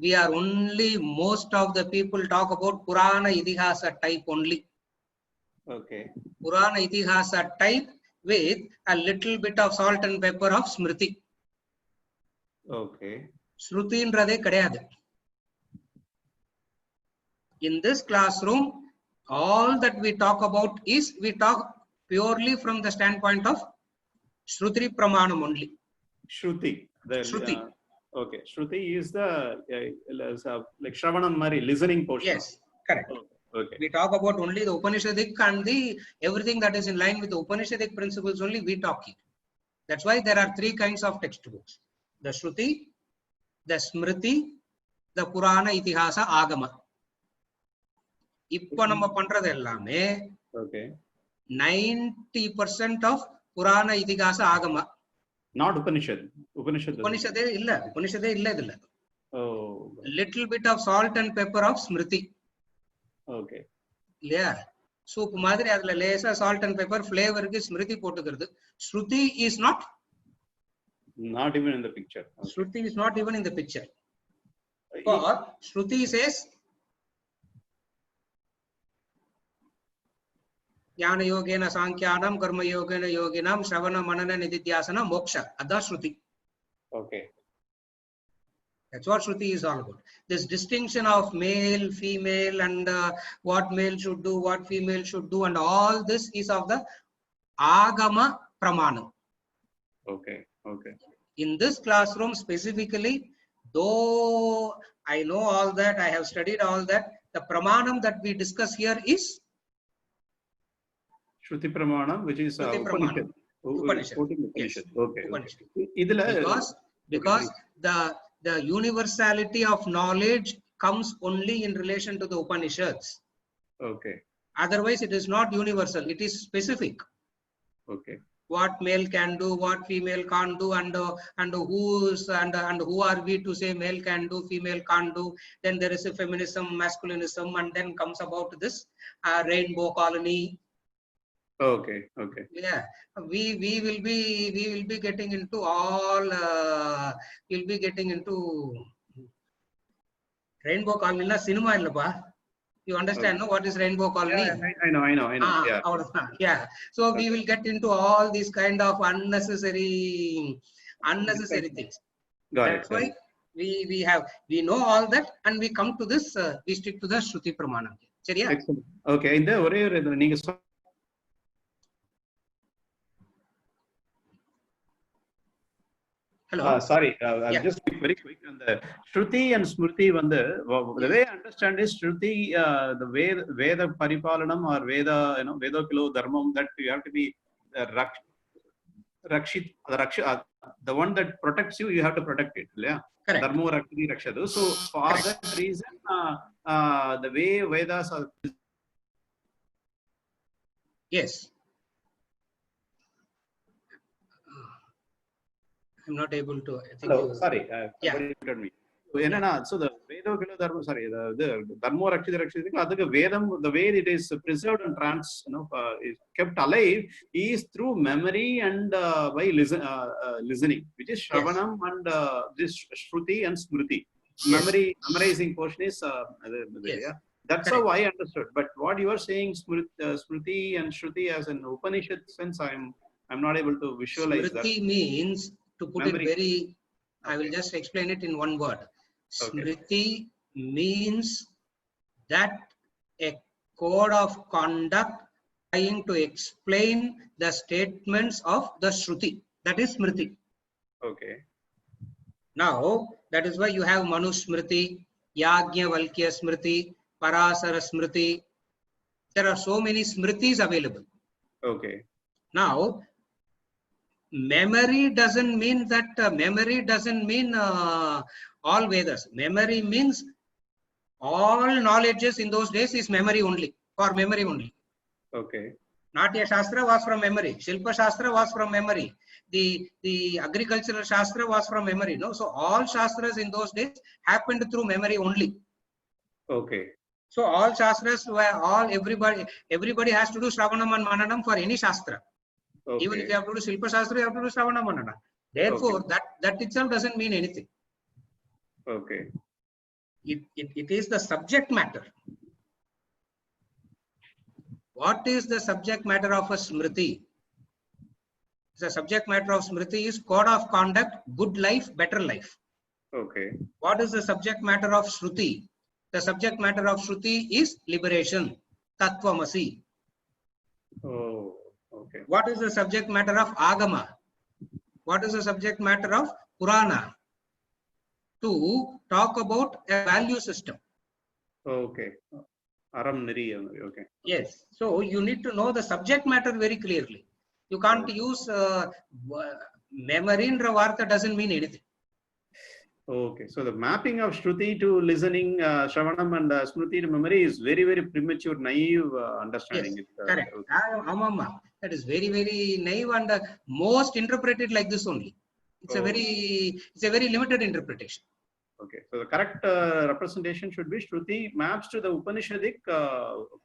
we are only, most of the people talk about Purana Itihasa type only. Okay. Purana Itihasa type with a little bit of salt and pepper of Smriti. Okay. Shruti inrade kadayadu. In this classroom, all that we talk about is, we talk purely from the standpoint of Shruti Pramanam only. Shruti. Shruti. Okay. Shruti is the like Shravanam Mari, listening portion. Yes, correct. Okay. We talk about only the Upanishadic and the everything that is in line with the Upanishadic principles only we talk it. That's why there are three kinds of textbooks: the Shruti, the Smriti, the Purana, Itihasa, Agama. இப்ப நம்ம பண்றது எல்லாமே 90% of Purana, Itihasa, Agama. Not Upanishad. Upanishadே இல்ல இதுல. Little bit of salt and pepper of Smriti. Okay. இல்லையா? Soup மாதிரி அதுல லேசா salt and pepper flavorக்கு Smriti போட்டுக்கிறது. Shruti is not even in the picture. Okay. Shruti is not even in the picture. Or Shruti says Jnana Yogena Sankhyanam, Karma Yogena Yoginam, Shravana Manana Nididhyasana, Moksha. That's Shruti. Okay. That's what Shruti is all about. This distinction of male, female, and what male should do, what female should do, and all this is of the Agama Pramanam. Okay. Okay. In this classroom specifically, though I know all that, I have studied all that, the Pramanam that we discuss here is Shruti Pramanam, which is Upanishad. Upanishad. Yes. Okay. Upanishad. Okay. Because the universality of knowledge comes only in relation to the Upanishads. Okay. Otherwise, it is not universal. It is specific. Okay. What male can do, what female can't do, and who are we to say male can do, female can't do? Then there is a feminism, masculinism, and then comes about this rainbow colony. Okay. Okay. Yeah, we will be getting into all. We'll be getting into rainbow colony. Na cinema illapa. You understand, no? What is rainbow colony? Yeah, I know. Yeah. So we will get into all these kind of unnecessary things. That's why we know all that, and we come to this. We stick to the Shruti Pramanam. Seriya? Excellent. Okay. In the ore neenga Hello. Sorry, I'll just be very quick on the Shruti and Smriti. The way I understand is Shruti, the Veda Paripalanam or Veda, Veda Kilo Dharmam, that you have to be Rakshit, the one that protects you, you have to protect it. Yeah. Correct. Dharmo Rakshiti Rakshadu. So for that reason, the way Vedas are. Yes. I'm not able to. I think Hello, sorry. Yeah. So the Veda Dharma, sorry, the Dharmo Rakshiti Rakshiti, Vedam, the way it is preserved and is kept alive is through memory and by listening, which is Shravanam, yes, and this Shruti and Smriti. Yes. Memorizing portion is yes. Yeah. That's correct. How I understood. But what you are saying, Smriti and Shruti, as an Upanishad sense, I'm not able to visualize Smriti that. Means, to put memory. It very, I will just explain it in one word. Smriti means that a code of conduct trying to explain the statements of the Shruti. That is Smriti. Okay. Now, that is why you have Manu Smriti, Yajnavalkya Smriti, Parasara Smriti. There are so many Smritis available. Okay. Now, Memory doesn't mean that memory doesn't mean all Vedas. Memory means all knowledges in those days is memory only, for memory only. Okay. Natya Shastra was from memory. Shilpa Shastra was from memory. The agricultural Shastra was from memory. No, so all Shastras in those days happened through memory only. Okay. So all Shastras were all everybody has to do Shravanam and Mananam for any Shastra. Okay. Even if you have to do Shilpa Shastra, you have to do Shravana Manana. Therefore, that itself doesn't mean anything. Okay. It is the subject matter. What is the subject matter of a Smriti? The subject matter of Smriti is code of conduct, good life, better life. Okay. What is the subject matter of Shruti? The subject matter of Shruti is liberation, Tattvamasi. Oh, okay. What is the subject matter of Agama? What is the subject matter of Purana? To talk about a value system. Okay. Aram Niri. Okay. Yes. So you need to know the subject matter very clearly. You can't use memory in Ravartha doesn't mean anything. Okay. So the mapping of Shruti to listening, Shravanam and Smriti to memory is very, very premature, naive understanding. Yes, correct. That is very, very naive and most interpreted like this only. It's a very limited interpretation. Okay, so the correct representation should be Shruti maps to the Upanishadic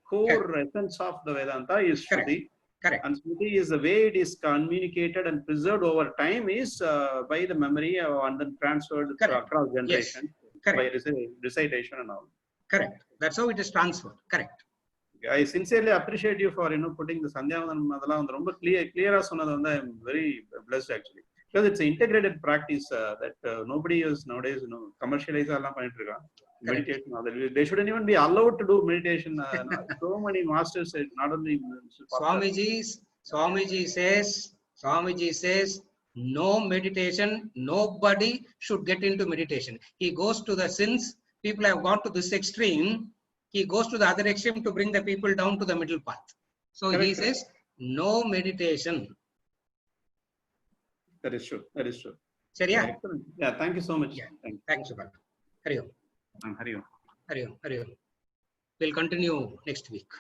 core essence of the Vedanta is Shruti. Correct. And Smriti is the way it is communicated and preserved over time is by the memory and then transferred across generations by recitation and all. Correct. That's how it is transferred. Correct. I sincerely appreciate you for putting the Sandhyavandanam adala romba clear sonadhu vanda I am very blessed actually. Because it's an integrated practice that nobody is nowadays commercialize meditation. They shouldn't even be allowed to do meditation. So many masters, not only Swamiji says no meditation. Nobody should get into meditation. He goes to the since people have gone to this extreme. He goes to the other extreme to bring the people down to the middle path. So he says no meditation. That is true. That is true. Seriya? Yeah, thank you so much. Yeah. Thanks, Subhash. Hari Om. Hari Om. Hari Om. Hari Om. We'll continue next week.